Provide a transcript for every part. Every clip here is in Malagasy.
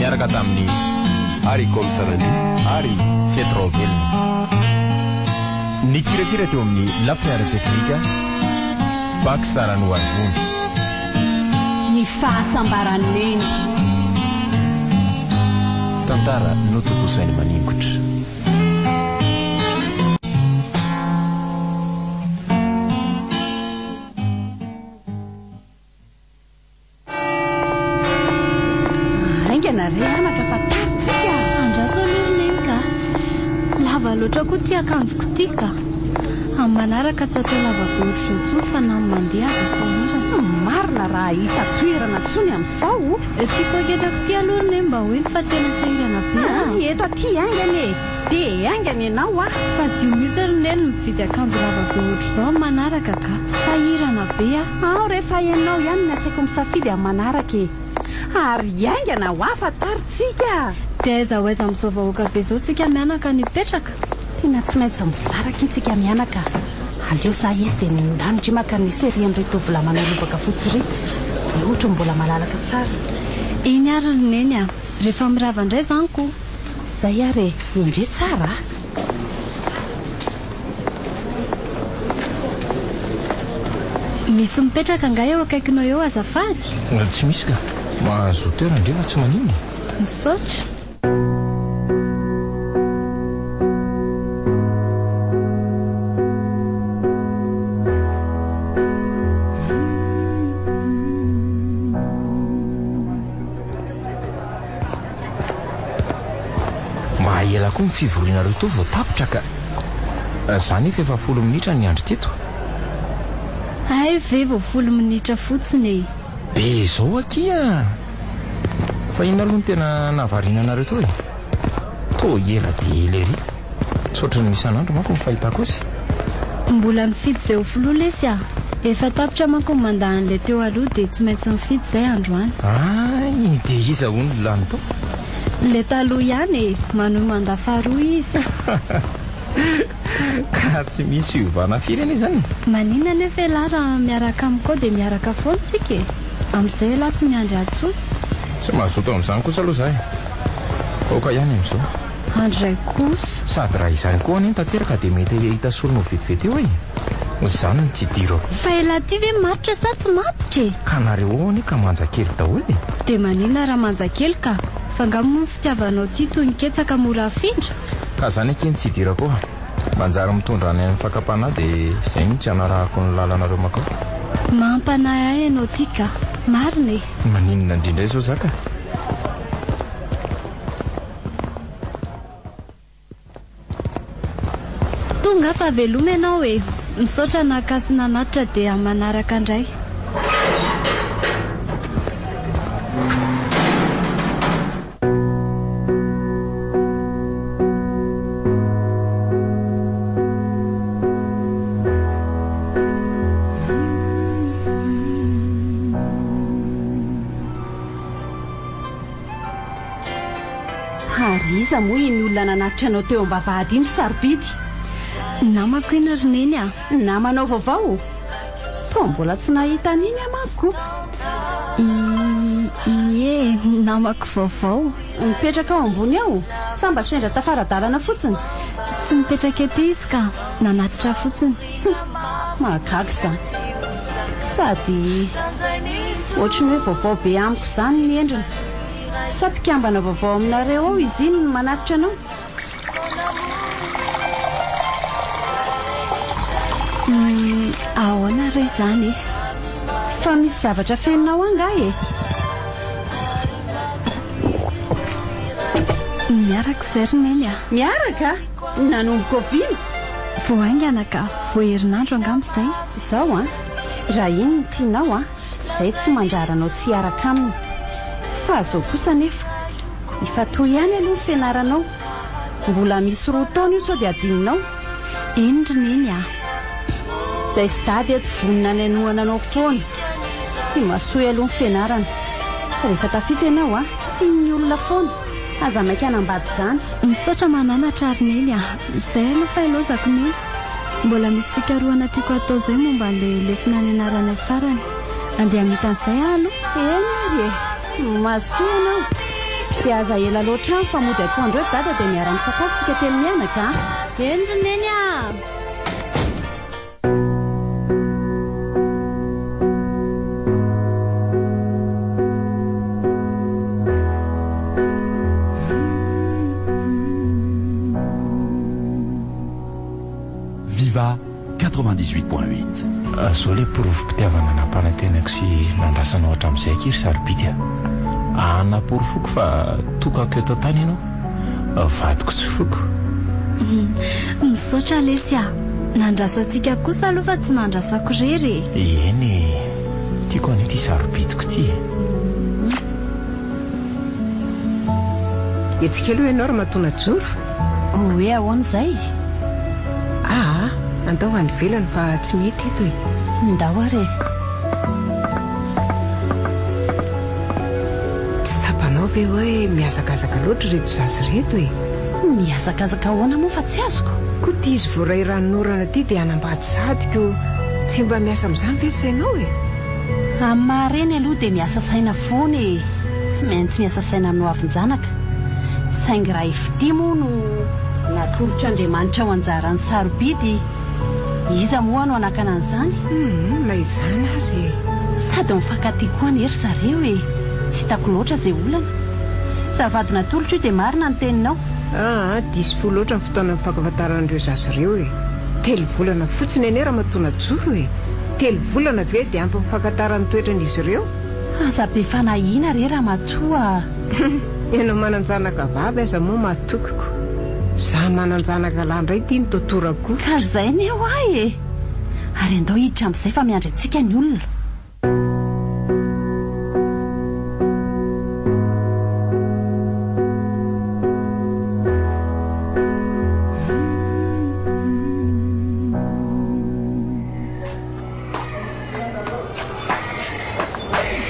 niaraka tamin'ny Ari Komisarani Ari Fetrovel. Ny kirakira teo amin'ny lafiny ara-teknika Bakisarany Walvony. Ny fahasambaraneny tantara nototosainy maningotra. aingana re anaka fa taritsika andraso alohaneny ka lava loatra koa ty akanjoko ty ka amin'ny manaraka tsy atao lavabe ohatr'izao tsony fa na amin'ny mandeha aza sahirana. marina raha hita toerana tsony amin'izao tiako aketrako ty alohany mba hoe fa tena sahirana be eto aty aingany de aingany ianao fa dio misy roneny mividy akanjo lavabe ohatr'izao amin'ny manaraka ka sahirana be ao rehefa ianao ihany nasaiko misafidy amin'ny manaraka ary aingana ho afa taritsika dia aiza ho aiza amin'izao vahoaka be izao sika mianaka nipetraka tena tsy maintsy mizaraka itsika mianaka aleo za ety dia ndanitry maka ny sery amin'ireo tovolahy manarobaka fotsy ry dia ohatra mbola malalaka tsara iny ary roneny rehefa mirava indray zany koa izay ary indre tsara misy mipetraka nga eo akaikinao eo azafady Tsy misy ka mahazo toerana ndrefa tsy manino misaotra mahela koa ny fivorianareo to vao tapitra ka zany efa 10 minitra ny andro teto. ay ve vao 10 minitra fotsiny Be zao akia fa ina aloha ny tena navariananareo to to ela dia ela ery tsotra ny misan'andro manko ny fahitako azy. mbola mifidy izay ho filoha lesy efa tapitra manko mandahan'ilay teo aloha dia tsy maintsy mifidy izay androany ay dia iza ho ny lany tao ilay taloha ihany manohy mandafaroa izy ka tsy misy hiovana firy anie zany manina nefa elahy raha miaraka amiko dia miaraka foana tsika amin'izay elahy tsy miandry atsony tsy mahazoto amin'izany kosa aloha zahay oka ihany amin'izao andro ray kosa sady raha izany koa any tanteraka dia mety hita solona vetivety eo izany ny tsy dirako fa elahy ty ve matotra sa tsy matotra ka nareo any ka manjakely daholo dia manina raha manjakely ka fa ngamo ny fitiavanao ty toy ny ketsaka mora afindra ka zany akeny tsy dirako manjary mitondra any amin'ny fakapanahy dia izay mihitsy anarahako ny lalanareo makao mampanahy ahy ianao ty ka marina maninona indrindray zao zaka tonga fa veloma ianao misaotra nakasy nanatitra dia manaraka indray ary iza moa iny olona nanatitra anao teo am-bavahady iny sarobidy namako iny roneny namanao vaovao to mbola tsy nahita an'iny amako ie namako vaovao mipetraka ao ambony ao samba sendra tafaradalana fotsiny tsy mipetraka ety izy ka nanatitra fotsiny mahagaga izany sady ohatrany hoe vaovao be amiko izany ny endriny sa mpikambana vaovao aminareo ao izy iny no manatitra anao ahoana ray izany fa misy zavatra feninao angahy miaraka izay roneny miaraka nanomboka ovina vo aingana ka vo herinandro angamizay izao raha iny ny tianao izay tsy mandraranao tsy hiaraka aminy fa azao kosa nefa ifatoy ihany aloha ny fianaranao mbola misy 2 taona io sao dia adininao eny roneny izay sy dady eto vonina ny anohananao foana ny masoy aloha ny fianarana rehefa tafita ianao tsy ny olona foana aza maika anambady izany misaotra mananatra roneny izay aloha fa ilozako neny mbola misy fikarohana tiako atao izay momba n'ilay lesona ny anarana farany andeha mitan'izay aloha eny ary mazotoy ianao dia aza ela loatra fa mody atoandro eo dada dia miara-misakafotsika telo mianaka endrineny a Viva 98.8. Zao le porovom-pitiavana nampanantenako sy nandrasanao hatramin'izay akery sarobity anaporofoako fa tokako eto tany ianao vadiko tsy foko misaotra lesy a nandrasantsika kosa aloha fa tsy nandrasako rery eny tiako an'ity sarobitiko ty etsika aloha ianao ry matona joro hoe ahoana izay andao any velany fa tsy mety eto e ndao are tsy tsapanao ve hoe miazakazaka loatra reto zazy reto e miazakazaka ahoana moa fa tsy azoko koa tia izy voaray ranonorana ty dia anambady sadiko tsy mba miasa amin'izany ve sainao e amin'ny mahareny aloha dia miasa saina foana e tsy maintsy miasa saina amin'ny hoavin-janaka saingy raha ifity moa no natolotr'Andriamanitra ao anjarany sarobidy iza moa no anakana an'izany na izany azy sady mifankaty koa ny ery zareo e tsy hitako loatra izay olana raha vadina tolotra io dia marina ny teninao disy fo loatra ny fotoana mifankafantaran'ireo zazy ireo e 3 volana fotsiny eny raha matona joro e 3 volana ve dia ampy mifankatarany toetran'izy ireo aza-be-fanahiana re raha matoa ianao mananjanaka vavy aza moa matokoko za mananjanaka landray ty ny totorako ka zay ny eo ahy e ary andao hiditra amin'izay fa miandry antsika ny olona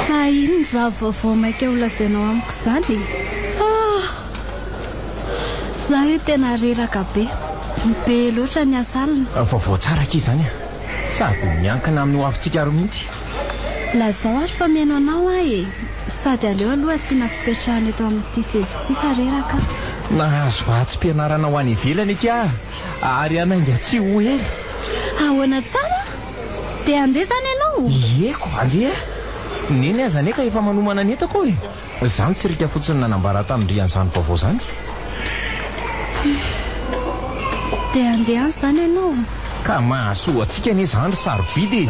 fa iny za vaovao maika ho lazainao amiko izany za io tena reraka be loatra ny asalina vaovao tsara ky izany sady miankina amin'ny hoavintsika aro mihitsy lazao ary fa miaino anao ahy e sady aleo aloha asiana fipetrahana eto amin'ity sezity fa reraka nahazo vahatsim-pianarana ho any ivelany eka ary anainga tsy ho ely ahoana tsara dia andeha zany ianao ieko andeha neny aza neka efa manomana ny entako e zany tsy rika fotsiny nanambara tamin'ndrian'izany vaovao zany dia andeha any zany ianao ka mahasoa antsika anie zany ry sarobidy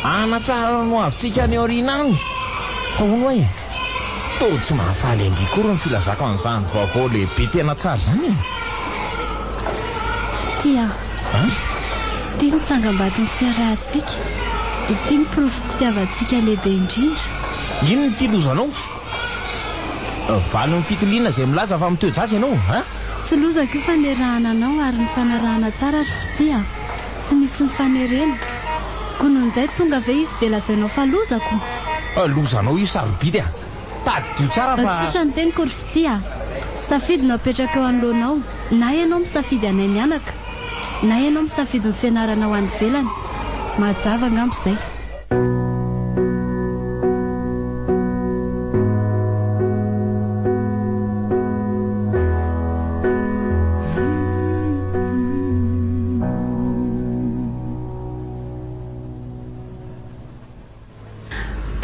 anatsara no avintsika ny aoriana any fa hono e to tsy mahafaly andikory ny filazako an'izany vaovao lehibe tena tsara zany tia ity ny sangam-batin'ny fiarahantsika ity ny porovom-pitiavantsika lehibe indrindra ino ny ty lozanao valy ny fitoliana izay milaza fa miteo jazy ianao tsy lozako io fanerahana anao ary ny fanarahana tsara ry fitia tsy misy ny fanerena ko nohon'izay tonga ve izy dia lazainao fa lozako lozanao io sarobidy tady dio tsara fa tsotra ny teniko ry fitia safidinao apetraka eo anoloanao na ianao misafidy anay mianaka na ianao misafidy ny fianarana ho any velany mazava angambo izay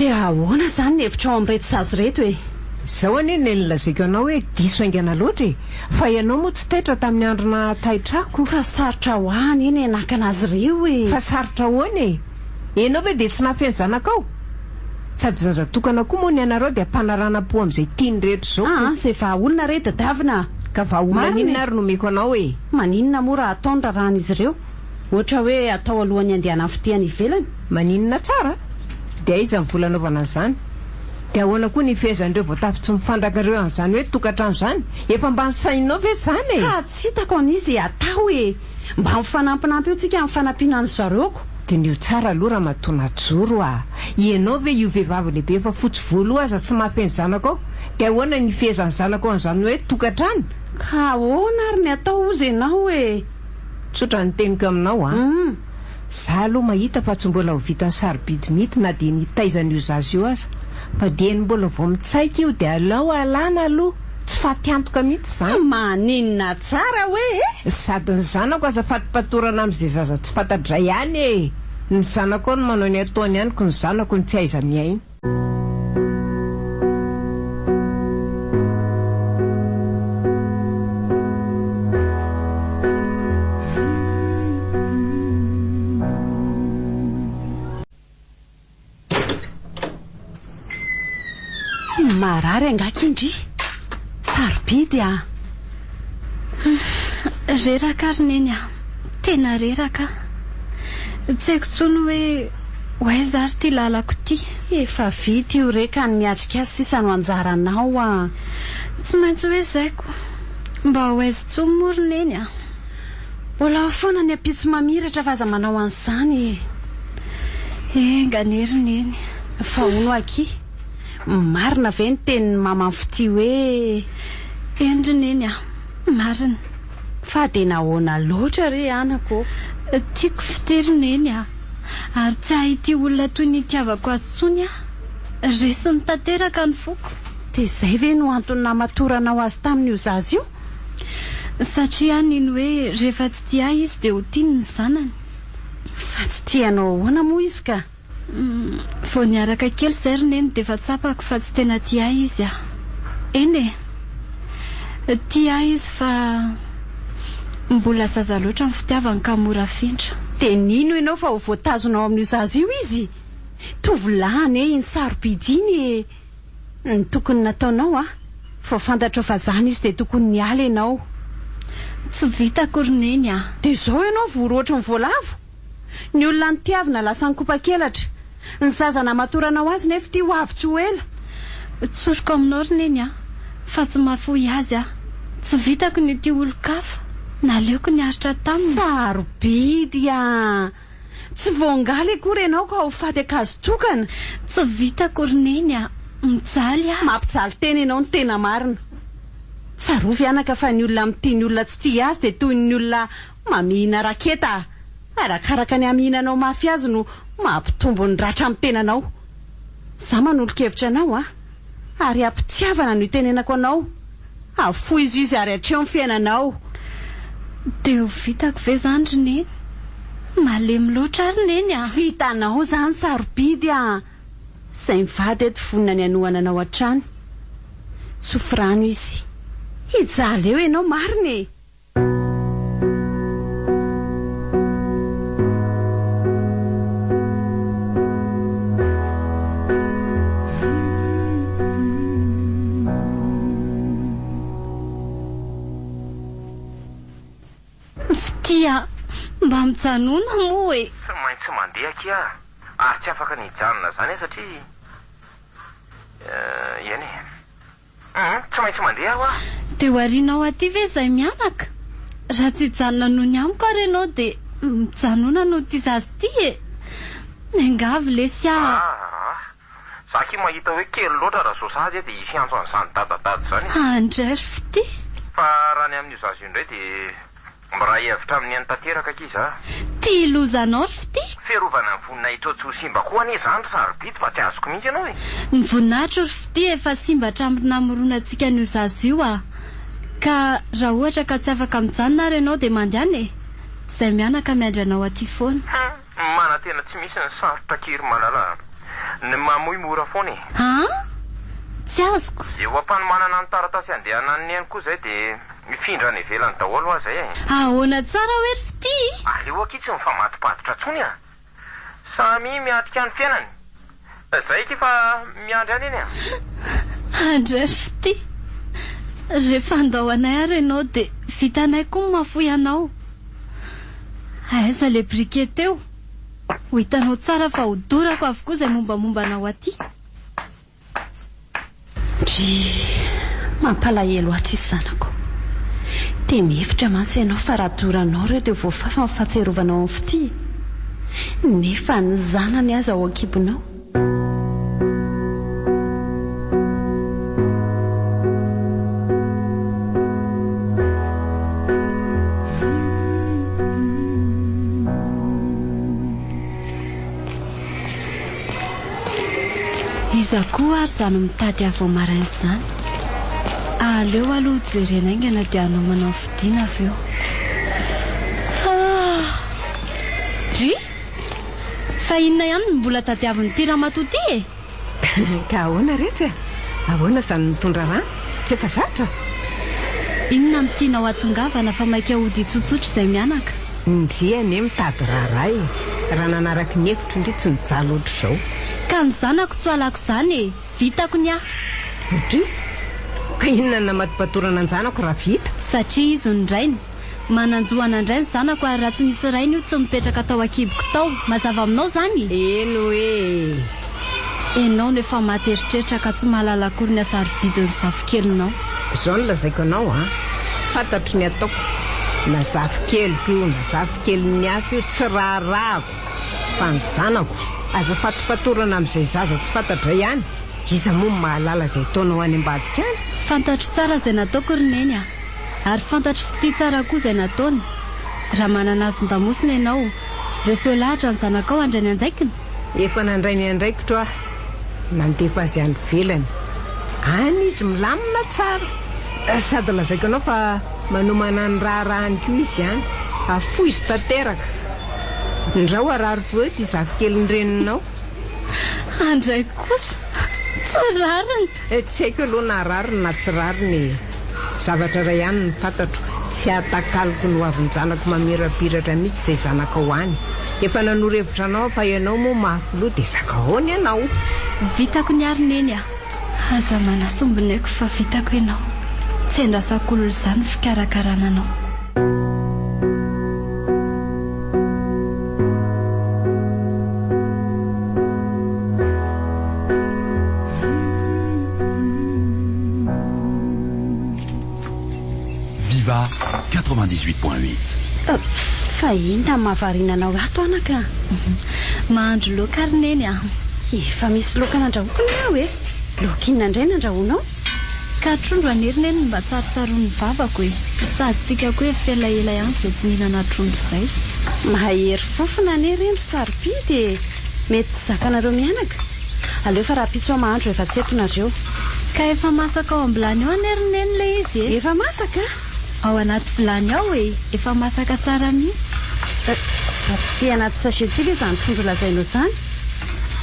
dia ahoana izany ny hevitra ao amin'reto zazy reto e zao anie ny nilazaiko anao hoe diso aingana loatra e fa ianao moa tsy taitra tamin'ny androna taitrako ka sarotra ho any eny anakana azy ireo e fa sarotra hoany e ianao ve dia tsy nampeny zanakao sady zazatokana koa moa ny anareo dia ampanarana-po amin'izay tiany rehetra zao izay vahaolona re dadavina ka vahaolona ninona ary nomeko anao e maninona moa raha ataony rahan'izy ireo ohatra hoe atao alohan'ny andehanany fitiany ivelany maninona tsara dia iza mivolanaovana an'izany dia ahoana koa ny fehezan'ireo vao tafitsy mifandrakareo an'izany hoe tokantrano izany efa mba ny sainao ve zany e ka tsy hitako an'izy atao e mba mifanampinampy io tsika amin'ny fanampiana ny zareoko dia nio tsara aloha raha matona joro ianao ve io vehivavy lehibe efa fotsy volo aza tsy mampeny zanako ao dia ahoana ny fehezany zanako ao an'izany hoe tokantrano ka ahoana ary ny atao ozy ianao e tsotra ny teniko aminao za aloha mahita fa tsy mbola ho vitany sarobidy mihity na dia nitaizan'io zazy io aza fa dia ny mbola vao mitsaika io dia alao alana aloha tsy fatiantoka mihitsy zany. Maninona tsara hoe sady ny zanako aza fatipatorana amin'izay zaza tsy fantatra ihany e. Ny zanako ny manao ny ataony ihany ko ny zanako ny tsy aiza miaina. marary angakindry sarobidy reraka ary neny tena reraka tsy haiko tsony hoe hoaiza ary ty lalako ty. Efa vita io reka ny miatrika azy sisa no anjaranao tsy maintsy hoe zaiko mba hoaizy tsony mory neny mbola foana ny apitso mamiratra fa aza manao an'izany nganery neny fa ono aky marina ve ny tenin'ny mamamfity hoe endry neny marina fa de nahoana loatra re anako tiako fitery neny ary tsy ahity olona toy ny itiavako azy tsony resy ny tanteraka ny foko. de zay ve no antony namatoranao azy tamin'io zazy io? Satria niny hoe rehefa tsy tia izy de ho tiany ny zanany. Fa tsy tianao ahoana moa izy ka? Vao niaraka kely zay ry neny de fa tsapako fa tsy tena tia izy eny tia izy fa mbola zaza loatra ny fitiavany ka mora fintra. De nino ianao fa ho voatazonao amin'io zazy io izy? Tovolahy iny sarobidy iny ny tokony nataonao fa fantatra fa zany izy de tokony niala ianao. Tsy vitako ry neny de zao ianao voroatra ny voalavo. Ny olona nitiavina lasa ny kopa-kelatra. Ny zaza namatoranao azy nefa ty ho avy tsy ho ela. Tsoriko aminao ry neny fa tsy mahafoy azy tsy vitako ny ty olo-kafa naleoko niaritra taminy. Sarobidy tsy voangaly akory ianao ka ho faty akazo tokana. Tsy vitako ry neny mijaly mampijaly tena ianao ny tena marina. Sarovy anaka fa ny olona mity ny olona tsy tia azy de toy ny olona mamihina raketa. Arakaraka ny amihinanao mafy azy no mampitombo ny ratra amin'ny tenanao. Za manolo-kevitra anao ary ampitiavana no tenenako anao. Afoy izy ary hatreo ny fiainanao. De ho vitako ve zany ry neny? Malemy loatra ary neny vitanao zany sarobidy zay mivady eto vonina ny anohana anao an-trano. Sofrano izy hijaly eo ianao marina fitia mba mijanona moa hoe tsy maintsy mandeha kia ary tsy afaka nijanona zany satria eny tsy maintsy mandeha de ho arinao aty ve zay mianaka raha tsy hijanona noho ny amiko ary ianao de mijanona noho ty zazy ty ngavy lesy zaky mahita hoe kely loatra raha sosazy de hisy antso an'izany dadadady zany andray fity fa raha ny amin'io zazy io indray de mora hevitra amin'ny any tanteraka kiza ty ilozanao ry fity fiarovana ny voninahitra tsy ho simba koa anie zany sarobidy fa tsy azoko mihitsy ianao ny voninahitra ry fity efa simbatra amin'ny namoronantsika n'io zazy io ka raha ohatra ka tsy afaka mijanona ary ianao de mandehana zay mianaka miandry anao aty foana. Mana tena tsy misy ny sarotra kiry malala ny mamoy mora foana tsy azoko eo ampanomanana ny taratasy andehanany ihany koa zay de mifindra ny velany daholo zay ahoana tsara hoe ry fity aleo akitsy mifamatopatotra tsony samy miatrika ny fiainany zay fa miandry any eny andray fity rehefa andao anay ary ianao de vitanay koa mafoy anao aiza le briquet teo ho hitanao tsara fa hodorako avokoa zay mombamomba anao aty. Dry mampalahelo aty zanako de mihevitra mantsy ianao fa raha doranao reo de voafafa mifahatsiarovanao amin'ny fity nefa ny zanany aza ao akibonao. Iza koa ary zany mitady avao marainy zany aleo aloha jerenaingana dia anao manao fidiana avy eo. Dry fa inona ihany no mbola tadiavin'ny tiramatoty e? Ka ahoana retsy a? Ahoana izany mitondra rano? Tsy efa zatra? Inona mitianao atongavana fa maika ody tsotsotra izay mianaka? Ndriany mitady raharay. Raha nanaraka ny hevitro indray tsy nijaly ohatr' izao. Ka ny zanako tsy halako izany e, vitako ny ahy. Dry ka inona namatopatorana ny zanako raha vita? Satria izy nindrainy mananjoana indray ny zanako ary raha tsy nisy rainy io tsy mipetraka tao akiboko tao. Mazava aminao zany? Eno hoe enao nefa materitreritra ka tsy mahalala akory ny asarobidin'ny zavikelinao. Izao no lazaiko anao a. Fantatro ny ataoko. Na zavikeliko io na zavikeliny hafa io tsy raharahako fa ny zanako. Aza fatopatorana amin'izay zaza tsy fantatra ihany. Iza moa mahalala izay taonao any ambadika any? Fantatro tsara izay nataoko rineny a, ary fantatro fity tsara koa izay nataony. Raha manana azon-damosina ianao, reseo lahatra ny zanakao andray ny anjaikiny. Efa nandray ny andraikitro aho. Nandefa azy any velany. Any izy milamina tsara. Sady lazaiko anao fa manomana ny raharahany koa izy any. Afo izy tanteraka. Ndrao arary voety zavikeliny reninao. Andray kosa tsy rariny. Tsy haiko aloha na rariny na tsy rariny. Zavatra iray ihany ny fantatro. Tsy atakaliko no avy ny zanako mamirapiratra mihitsy izay zanako any. Efa nanoro-hevitra anao fa ianao moa mahafoloha dia saka ahoana ianao? Vitako ny arineny a. Aza manasombinaiko fa vitako ianao. Tsy andrasako olona izany fikarakarana anao. Viva 98.8. Fa inona mahavarinanao ato anaka? Mahandro laoka rineny a. Efa misy laoka nandrahoana aho e. Laoka inona indray nandrahoanao? Ka trondro anirineny mba tsarotsaroan'ny vavako e. Sady sika koa efa elaela ihany izay tsy mihinana trondro izay. Mahery fofona anie reny sarobidy e. Mety tsy zakanareo mianaka. Aleo fa raha pitso mahandro efa tsy etonareo. Ka efa masaka ao am-bilany ao anirineny le izy e. Efa masaka? Ao anaty vilany ao e. Efa masaka tsara mihitsy. Ty anaty sachet ve izany trondro lazainao izany?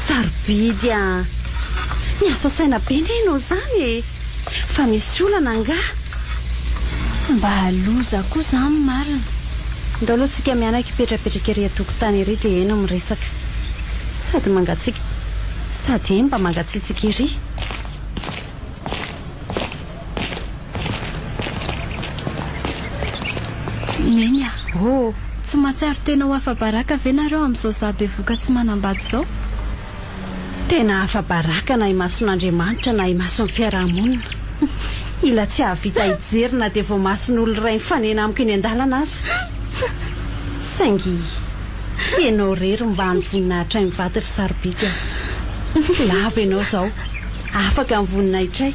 Sarobidy a. Miasa saina be ne ianao izany e. Fa misy olana nga. Mba haloza koa izany marina. Ndao aloha tsika mianaka hipetrapetraka ery an-tokotany ery dia eno miresaka. Sady mangatsika. Sady mba mangatsitsika ery. Menya. Oh, tsy mahatsiaro tena ho afa-baraka ve nareo amin'izao zabevoka tsy manambady izao? tena afa-baraka na imason'Andriamanitra na imason'ny fiarahamonina. Ila tsy ahavita hijery na dia vao mason'olo iray mifanena amiko eny an-dalana aza. Saingy ianao rery mba ny voninahitra ny vatry sarobidy. Lava ianao izao, afaka ny voninahitray.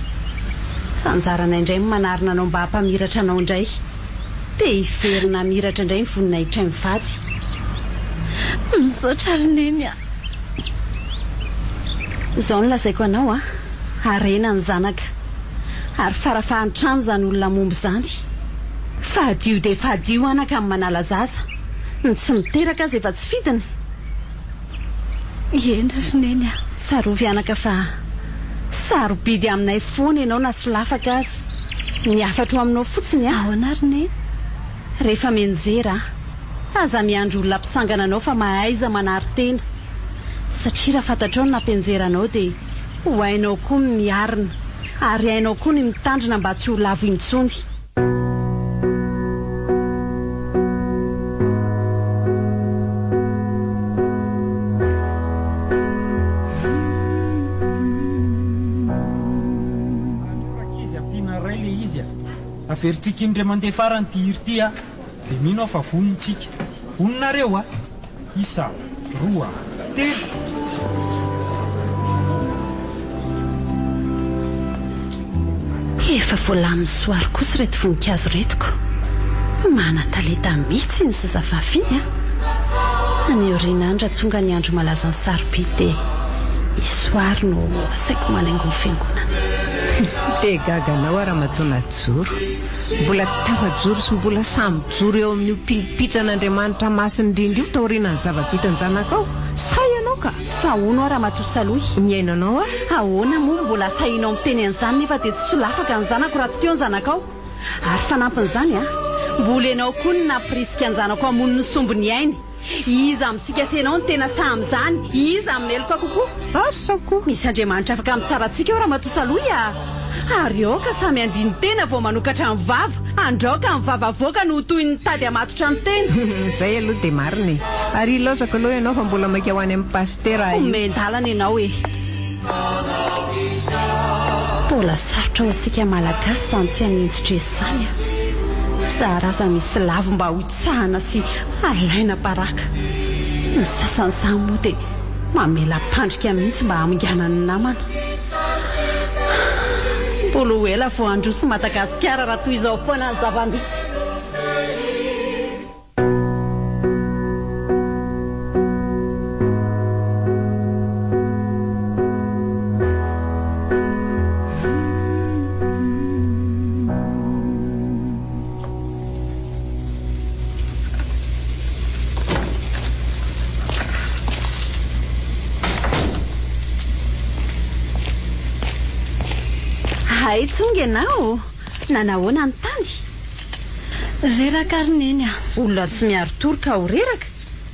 Anjarana indray manarina anao mba hampamiratra anao indray. Dia hiverina miratra indray ny voninahitray mivady. Misaotra rineny a. Izao no lazaiko anao arena ny zanaka. Ary farafahan-trano izany olona momby izany. Fahadio dia fahadio anaka amin'ny manala zaza. Ny tsy miteraka azy efa tsy fidiny. Eny rineny a. Sarovy anaka fa sarobidy aminay foana ianao na solafaka azy. Miafatro aminao fotsiny Ahoana rineny? Rehefa menjera aza miandro olona mpisangana anao fa mahaiza manary tena. Satria raha fantatrao na penjeranao dia ho hainao koa miarina ary hainao koa ny mitandrina mba tsy ho lavo intsony. Izy ampiana ray le izy averintsika indray mandeha farany tiry ty dia mino fa vonintsika voninareo isa roa telo. Efa voalamin'ny soary kosa reto voninkazo retiko. Mana-talenta mihitsy ny zazavavy any orinandra tonga ny andro malaza ny sarobidy dia isoary no asaiko manaingo ny fiangonana. Te gaganao raha matona joro, mbola tava-joro sy mbola samy joro eo amin'io pilipitranaandriamanitra masiny indrindra io taorianany zava-bitany zanakao. Say ianao ka fa ono raha matosalohy miainanao a. ahoana moa mbola sainao miteny an'izany nefa dia tsy solafaka ny zanako raha tsy teo ny zanakao. Ary fanampin'izany mbola ianao koa ny namprisika ny zanako amono ny sombony ainy. Iza amitsikasenao ny tena sam'izany, iza amineloka kokoa. Asako misy andriamanitra afaka mitsaratsika eo raha matosalohy ary eo ka samy andiny tena vao manokatra ny vava, andraoka ny vava avoaka no toy ny tady amatotra ny tena. Zay aloha dia marina ary ilozako aloha ianao fa mbola maika ho any amin'ny pastera io. Mendalana ianao mbola sarotra ho asika malagasy zany tsy hanintsitra izany zaraza misy lavo mba ho itsahana sy alaina paraka. Ny sasan'izany moa dia mamela pandrika mihitsy mba hamingana ny namana. Mbola ho ela vao androso Madagasikara raha toy izao foana ny zava-misy. Hay tsonga ianao, nanahoana ny tany? Reraka ary neny olona tsy miaro toroka ho reraka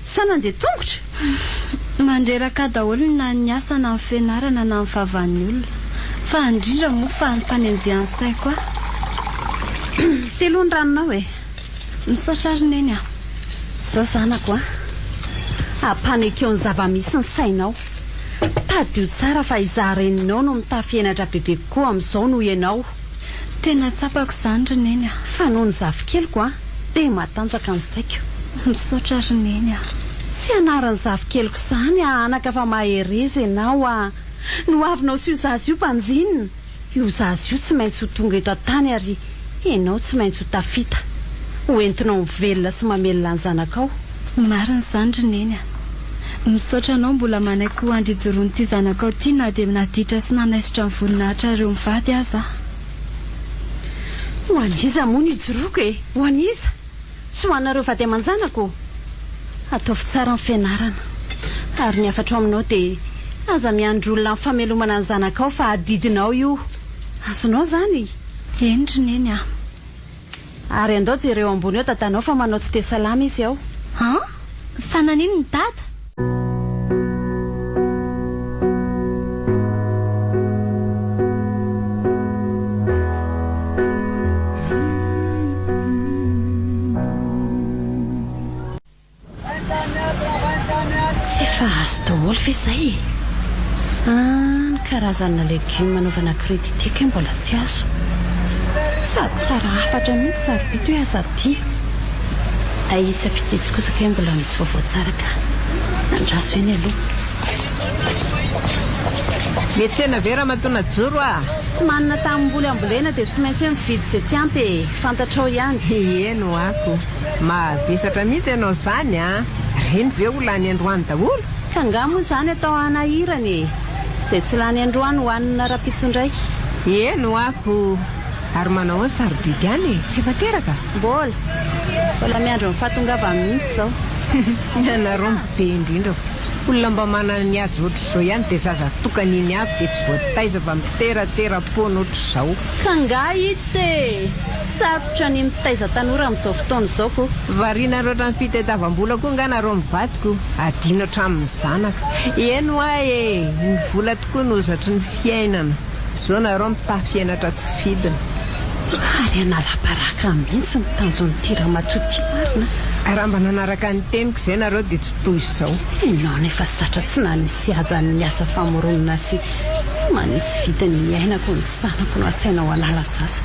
sa nandeha tongotra? Mandreraka daholo na ny asa na ny fianarana na ny fahavan'ny olona, fa indrindra moa fa ny fanenjehan'ny saiko Telo ny ranonao misaotra ary neny zao zanako apanekeo ny zava-misy ny sainao. Tadio tsara fa izahareninao no mitafienatra bebe koa amin'izao no ianao. Tena tsapako izany ry neny fa noho ny zavikeliko dia matanjaka ny saiko. Misaotra ary neny tsy anaran'ny zavikeliko izany anaka fa mahereza ianao no avinao sy io zazy io mpanjinina. Io zazy io tsy maintsy ho tonga eto an-tany ary ianao tsy maintsy ho tafita hoentinao mivelona sy mamelona ny zanakao. Marina izany ry neny misaotra anao mbola manaiky ho andrijoroany ty zanakao ty na dia naditra sy nanaisitra ny voninahitra ireo mivady aza. Ho aniza moa ny ijoroako ho aniza sy ho anareo vady aman-janako. Ataovy tsara ny fianarana ary ny afatra aminao dia aza miandry olona ny famelomana ny zanakao fa adidinao io azonao zany. Eny ry neny ary andao jereo ambony eo tatanao fa manao tsy te salama izy ao. Fa nanino ny dada? Fa azo daholo fa izay ny karazana legioma anaovana kreditika mbola tsy azo sady tsara hafatra mihitsy sarobito hoe aza ty aitsapitetsy kosaka hoe mbola misy vaovao tsara ka nandraso eny aloha. Mietsena vera matona joro tsy manana tamimboly ambolena dia tsy maintsy hoe mividy izay tsy ampy fantatrao ihany. Eno ako mavesatra mihitsy ianao izany reny ve ho lany androany daholo? Ka nga moa izany atao hanahirany izay tsy lany androany hohanina rapitsondray. Eno ako ary manao ny sarobidy any tsy efa teraka? Mbola miandro mifatongava mihitsy izao. Ianareo be indrindra olona mba manana ny ady ohatr'izao ihany dia zaza tokaniny avy dia tsy voataiza fa miteraterapona ohatr'izao. Ka nga ite sarotra ny mitaiza tanora amin'izao fotoana izao ko. Variana roatra ny fitadiavam-bola koa nga nareo mivadiko adino hatramin'ny zanaka. Eno ny vola tokoa no ozatry ny fiainana. Izao nareo mitafiainatra tsy fidina. Ary anala-baraka mihitsy ny tanjon'ny tiramatoty marina. Raha mba nanaraka ny teniko izay nareo dia tsy toy izao. Ianao nefa satra tsy nanisy azany ny asa famoronana sy tsy manisy vitany miainako ny zanako no asainao alala sasa.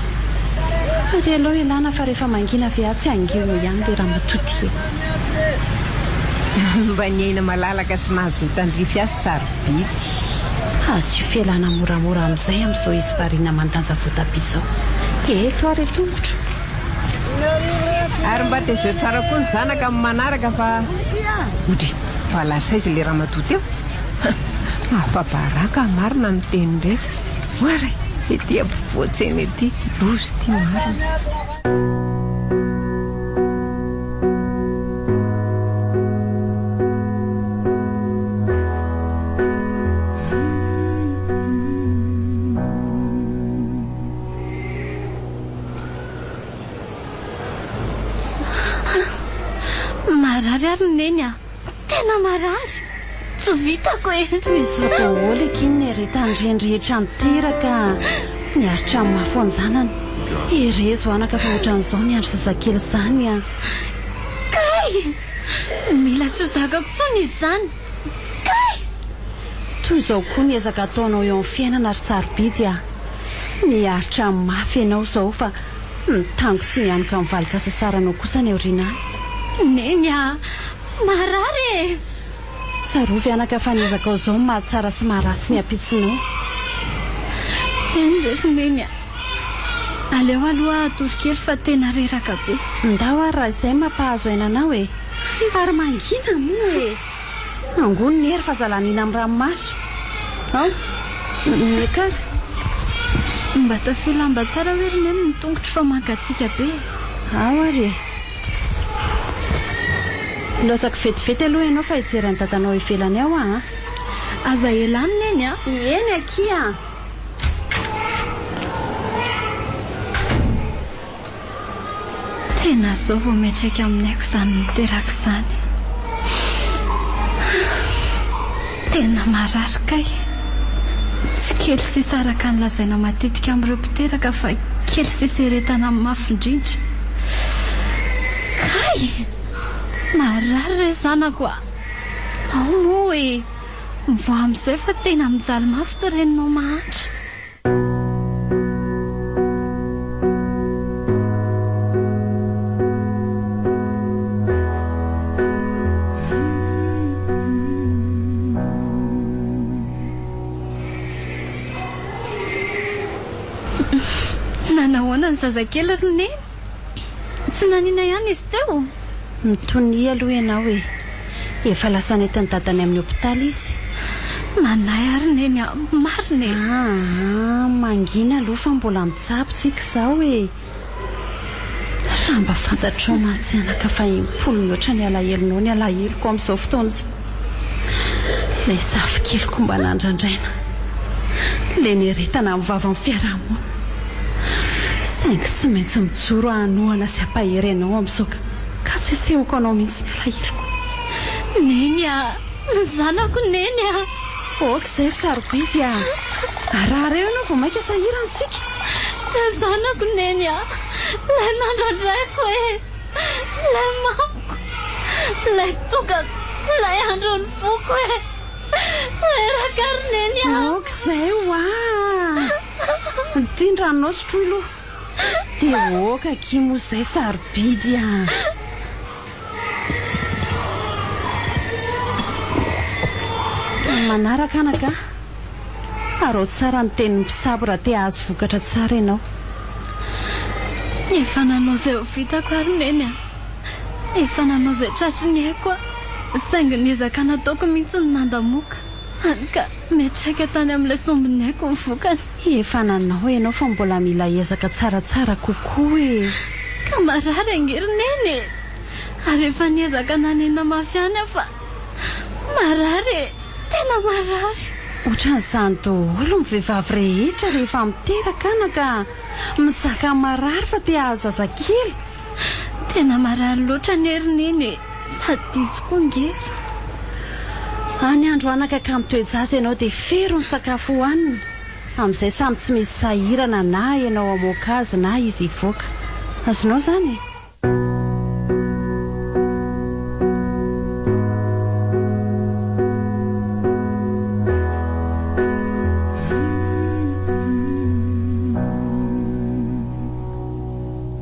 Dia aloha ilana fa rehefa mangina viatsy angio ihany dia raha matoty mba ny aina malalaka sy nazo hitandrify azy sarobidy. Azo io fialana moramora amin'izay amin'izao izy variana mandanja voatabia izao. Eto ary tongotro. Ary mba dia zao tsara koa ny zanaka amin'ny manaraka fa odry fa lasa izy le raha matoty eo. Mampabaraka marina ny teny indrery. Oare ety ampovoatseny ety lozy ty marina. Marary ary neny a, tena marary, tsy vitako e. Toy izao daholo ekiny ny retandrendrehetra miteraka niaritra amin'ny mafo anjanany. Erezo anaka fa ohatran'izao miandro zazakely izany a. Kay! Mila tsy ho zakako tsony izy izany. Kay! Toy izao koa ny ezaka ataonao eo amin'ny fiainana ary sarobidy a. Miaritra amin'ny mafy ianao izao fa mitango sy mianoka amin'ny valika sasaranao kosa ny aorianany. Neny a, marary e. Tsarovy anaka fa niezaka ao izao mahatsara sy maharatsy ny ampitsinao. Eny resy neny a. Aleo aloha torokely fa tena reraka be. Ndao ary raha izay mampahazo ainanao e. Ary mangina moa e. Angony ny hery fa zalanina amin'ny ranomaso. Nekara. Mba tafilamba tsara hoe roneny ny tongotry fa mangatsika be. Ao ary e. Losako vetivety aloha ianao fa hijery dadanao ivelany ao a. Aza elany neny a. Eny aky a. Tena zao vao metraka aminay ko izany miteraka izany. Tena marary kay. Tsy kely sisa araka ny lazaina matetika amin'ireo mpiteraka fa kely sisa eretana amin'ny mafy indrindra. Kay! Marary re zanako a. Ao e. Mvo amin'izay fa tena mijaly mafy ty reninao mahantra. Nanahoana ny zazakely roneny? Tsy nanina ihany izy teo. Mitony aloha ianao e. Efa lasa netiny dadany amin'ny hopitaly izy. Manay ary neny a, marina e. Mangina aloha fa mbola mitsapotsika izao e. Raha mba fantatrao matsy anaka fa impolo mihoatra ny alahelonao ny alaheloko amin'izao fotoana izao. Ilay zafikeloko mba nandrandraina. Ilay nieretana amin'ny vava amin'ny fiarahamonina. Saingy tsy maintsy mijoro hanohana sy hampahery anao amin'izao ka tsy asehoko anao mihitsy ny alahelo. Neny a, zanako neny a. Oka izay ry sarobidy a. Raha reo ianao vao maika sahirantsika. Zanako neny a, ilay nandradraiko e. Ilay mamako, ilay tokako, ilay androny foko e. Ilay rakary neny a. Oka izay hoa. Mitindranao sotroy aloha. Dia oka kimo izay sarobidy a. Manaraka anaka. Arao tsara ny tenin'ny mpisabo raha te ahazo vokatra tsara ianao. Efa nanao izay ho vitako ary neny a. Efa nanao izay tratry ny haiko a. Saingy niezaka nataoko mihitsy ny nandamoka. Ka metraka tany amin'ilay sombiny haiko ny vokany. Efa nanao ianao fa mbola mila ezaka tsaratsara kokoa e. Ka marary angery neny. Ary efa niezaka nanena mafy any fa marary e. Tena marary. Ohatran'izany daholo ny vehivavy rehetra rehefa miteraka anaka. Mizaka marary fa te ahazo zazakely. Tena marary loatra ny hery neny. Sady izy koa ngeza. Any andro anaka ka mitoejaza ianao dia fero ny sakafo hohaniny. Amin'izay samy tsy misy sahirana na ianao amoaka azy na izy hivoaka. Azonao izany e.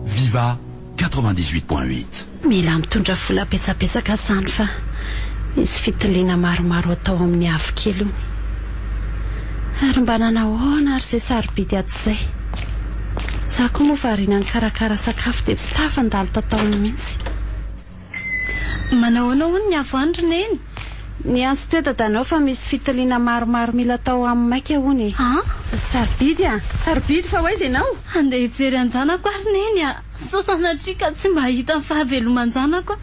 Viva 98.8. Mila mitondra vola betsabetsaka izany fa misy fitiliana maromaro atao amin'ny havikely. Ary mba nanahoana ary izay sarobidy ato izay. Za koa moa variana ny karakara sakafo dia tsy tafandalo tatao mihitsy. Manahoana hono ny avoandro neny? Ny antso toedadanao fa misy fitaliana maromaro mila tao amin'ny maika hony. Sarobidy sarobidy fa hoaiza ianao? Andeha hijery anjanako ary neny sosanatrika tsy mba hita ny fahavelomanjanako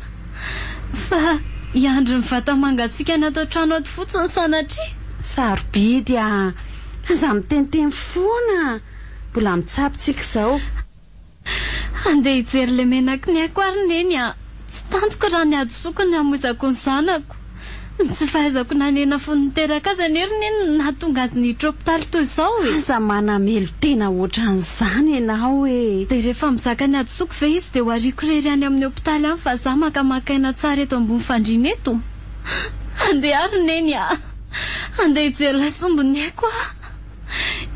fa iandry ny vata mangatsika ny atao trano ato fotsiny sanatria. Sarobidy aza miteniteny foana, mbola mitsapitsika izao. Andeha hijery le menaky ny aiko ary neny tsy tantoko raha ny adosoko ny amoizako ny zanako. Tsy fahaizako nanena fony teraka azy anery neny nahatonga azy ny hidropitaly toy izao e. Aza manamelo tena ohatran'izany ianao e. Dia rehefa mizaka ny adosoko ve izy dia ho ariako rery any amin'ny hopitaly any fa za makamakaina tsara eto ambony fandriana eto. Andeha ary neny andeha hijery ilay sombony aiko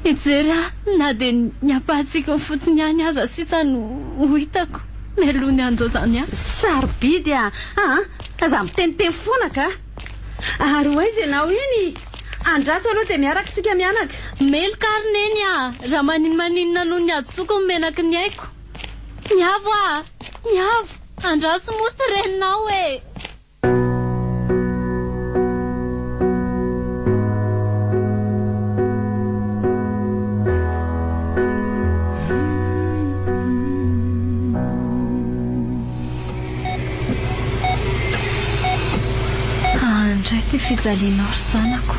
hijery na dia ny ampahantsika ny fotsiny any aza sisa no hitako melony andozany Sarobidy aza miteniteny foana ka. Ary hoaiza ianao iny? Andraso aloha dia miaraka tsika mianaka. Meloka ary neny raha maninona noho ny adosoko ny menaky ny aiko. Miavo miavo, andraso moa reninao e. Ty fijalianao ry zanako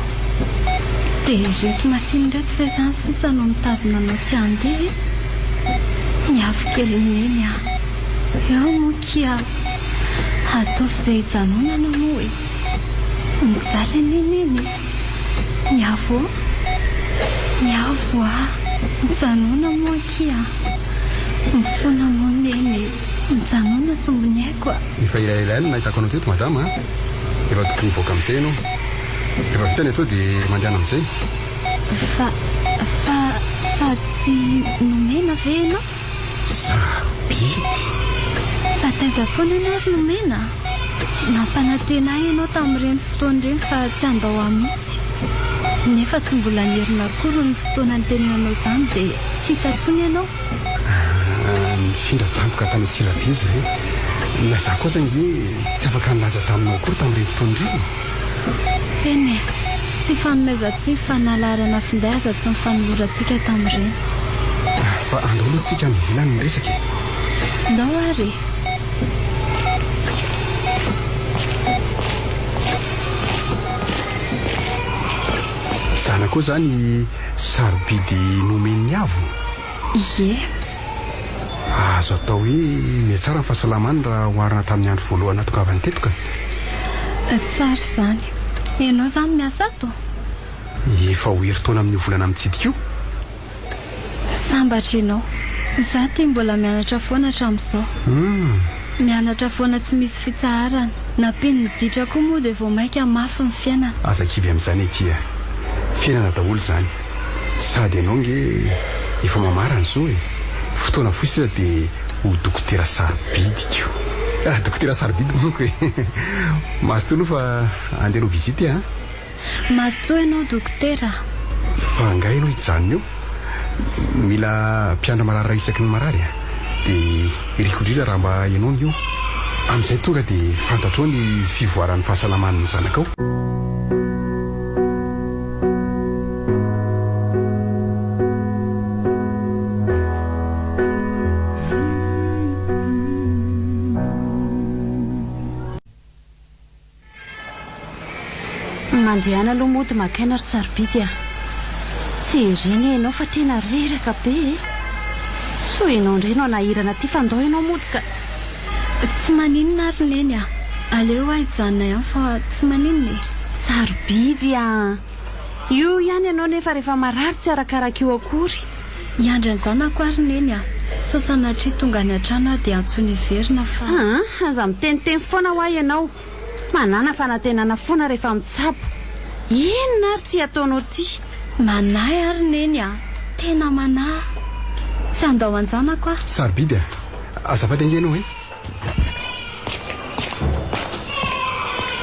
dia reto masiny reto fa izany sisa no mitazona anao tsy handeha. Miavo kely neny eo mokia ataovy izay hijanonana moa e. Mijaly neny miavo mijanona moa kia mifona moa neny mijanona sombony aiko efa ilailay nahitako anao teto madama efa tokony hivoaka amin'izay ianao. Rehefa vitany atao dia mandehana amin'izay. Fa tsy nomena ve ianao? Sarobidy. Fa taiza foana ianao ary nomena? Nampanantena ahy ianao tamin'ireny fotoan'ireny fa tsy andao amitsy. Nefa tsy mbola nierina akory ny fotoana ny tenenanao izany dia tsy hita intsony ianao. Nifindra tampoka tany Tsirabe e. Na za kosa nge tsy afaka nilaza taminao akory tamin'ireny fotoan'ireny. Eny tsy fanomezantsika fa nalarana finday aza tsy mifanolorantsika tamin'ireny. Fa andao aloha tsika mivilany ny resaka. Ndao ary. Zana koa zany Sarobidy nomeny avo. Ie. Azo atao hoe mihatsara ny fahasalamany raha oharina tamin'ny andro voalohany natokavany tetoka. Tsara izany. Ianao izany miasa ato? Efa ho herintaona amin'ny volana mitsidika io. Sambatra ianao. Za tia mbola mianatra foana hatramin'izao. Mianatra foana tsy misy fitsaharana. Napiny ny ditra koa moa dia vao maika mafy ny fiainana. Aza kivy amin'izany ekia. Fiainana daholo izany. Sady ianao nge efa mamarana izao e. Fotoana fotsiny dia ho dokotera Sarobidy io. Dokotera Sarobidy monko e. Mazotoa fa andeha no vizity Mazotoa ianao dokotera. Fa ngay ianao hijanona eo. Mila mpiandra marary isaky ny marary dia iriko indrindra raha mba ianao ny io. Amin'izay tonga dia fantatrao ny fivoaran'ny fahasalaman'ny zanakao. Mandehana aloha mody makaina ry Sarobidy tsy ireny ianao fa tena reraka be so ianao indray no nahirana ty fandao ianao mody ka tsy maninona ary neny aleo hijanona ihany fa tsy maninona. Sarobidy io ihany ianao nefa rehefa marary tsy arakaraka io akory. Iandry ny zanako ary neny saosanatria tonga ny an-trano dia antsony verina fa aza miteniteny foana ho ahy ianao. Manana fanantenana foana rehefa mitsabo. Inona ary ty ataonao ty? Manahy ary neny tena manahy. Tsy andao anjanako Sarobidy azafady ange ianao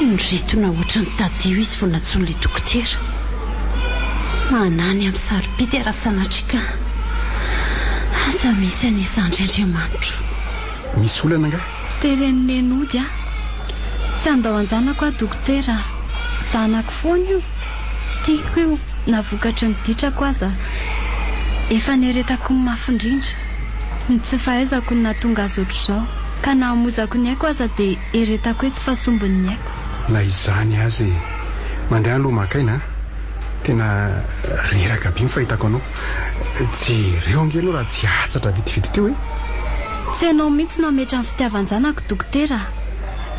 Nritona ohatrany tadio izy vao natson'ilay dokotera. Manany amin'ny Sarobidy raha sanatrika. Aza misy anisandry Andriamanitro. Misy olana nga? Teren'ny nenody tsy andao anjanako dokotera. zanako foana io. Tiako io na vokatry ny ditrako aza. Efa neretako ny mafindrindra. Ny tsy fahaizako ny nahatonga azy ohatr'izao. Ka na hamozako ny aiko aza dia eretako eto fa sombiny ny aiko. Na izany azy mandeha aloha makaina tena reraka be ny fahitako anao. Jereo ange aloha raha tsy atsatra vitivity teo e. Tsy ianao mihitsy no ametra ny fitiavan-janako dokotera.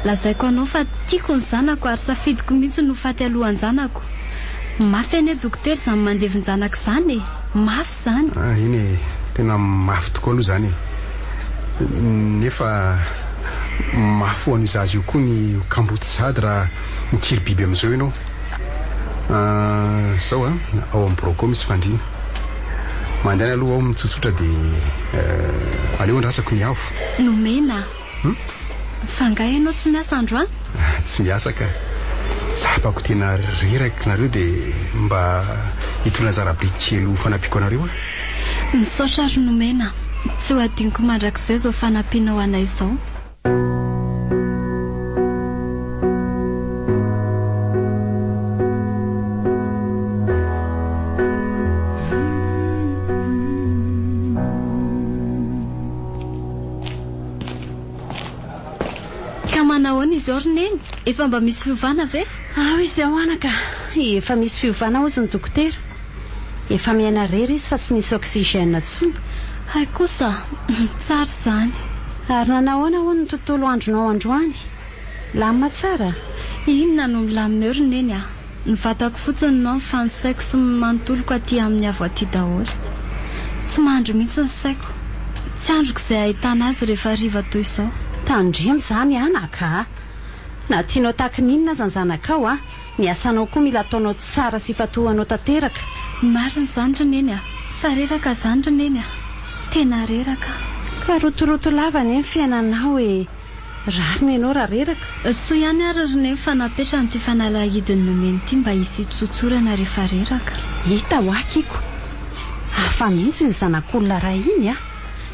Lazaiko anao fa tiako ny zanako ary safidiko mihitsy no faty alohan'ny zanako. Mafy ane dokotera izany mandevy ny zanako izany e. Mafy izany. Iny e, tena mafy tokoa aloha izany e. Nefa mafy ho an'izy azy io koa ny kamboty sady raha mikiry biby amin'izao ianao. Zao ao amin'ny broko misy fandriana. Mandeha aloha ao mitsotsotra dia aleo andrasako ny avo. Nomena. Fangahy ianao tsy miasa androany? Tsy miasa ka. Tsapako tena reraka nareo dia mba hitona zarabe kely ho fanampiako anareo a. Misaotra ary Nomena. Tsy ho adiniko mandrakizay izao fanampiana ho anay izao. Manahoana izy Roneny? Efa mba misy fiovana ve? Izy ahoanaka. Efa misy fiovana ozy ny dokotera. Efa miaina rery izy fa tsy misy oxygène intsony. Hay kosa, tsara izany. Ary nanahoana ho ny tontolo andronao androany? Lamina tsara? Inona no milamina Roneny a? Ny vatako fotsiny no fa ny saiko sy manontoloko aty amin'ny avo aty daholo. Tsy mandro mihitsy ny saiko. Tsy androko izay ahitana azy rehefa riva toy izao. Tandremo izany anaka. Na tianao tahaka n'inona aza ny zanakao a, ny asanao koa mila ataonao tsara sy fatohanao tanteraka. Marina izany Roneny a. Fa reraka izany Roneny a. Tena reraka. Ka rotoroto lava ny fiainanao e. Rarina ianao raha reraka. So ihany ary Roneny fa napetra n'ity fanalahidin'ny Nomena ity mba hisy tsotsorana rehefa reraka. Hita ho akiko. Hafa mihitsy ny zanak'olona raha iny a.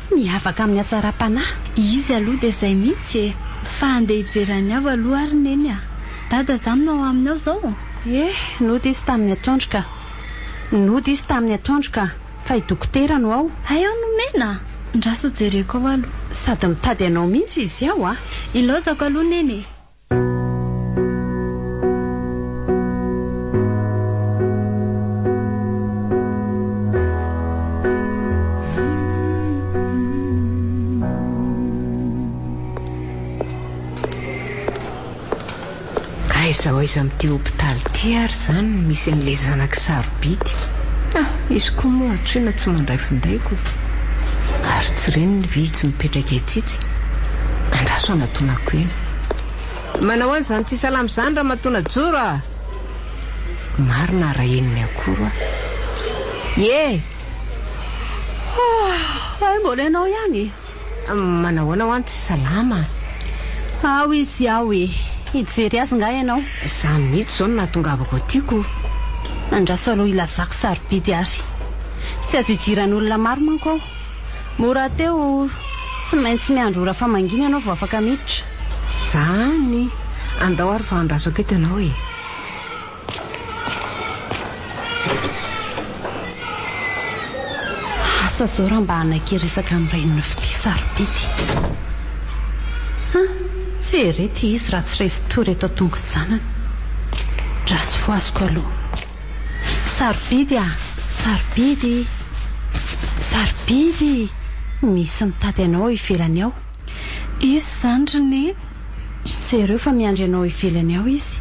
Miavaka amin'ny hatsaram-panahy. Izy aloha dia izay mihitsy e. Fa andeha hijerany avo aloha ary Neny a. Dada izany no ao aminy ao izao. Nody izy tamin'ny atondroka. Nody izy tamin'ny atondroka. Fa i dokotera no ao. Hay ao Nomena. Ndraso jereko ao aloha. Sady mitady anao mihitsy izy ao a. Ilaozako aloha Neny. Aiza aiza amin'ity hopitaly ty ary izany misy an'ilay zanaka sarobidy. Izy koa moa atrina tsy mandray findaiko. Ary tsy reny ny vitsy mipetraka etsitsy. Andraso anatonako eny. Manao any izany tsy salama izany raha matona joro a. Marina raha eniny akoro a. Mbola ianao ihany. Manahoana ho any tsy salama. Ao izy ao e. Hijery azy nga ianao. Izany mihitsy izao no nahatongavako atyko. Andraso aloha ilazako sarobidy ary. Tsy azo hidiran'olona maro manko ao. Mora teo tsy maintsy miandro ora fa mangina ianao vao afaka miditra. Izany. Andao ary fa andrasako eto ianao e. Asa zao raha mba hanakiresaka amin'ny reniny fity sarobidy. Tsy herety izy raha tsy resy tory eto tongo zanany. Draso foaziko aloha. Sarobidy a. Sarobidy. Sarobidy. Misy mitady anao ivelany ao. Izy izany Roneny. Jereo fa miandry anao ivelany ao izy.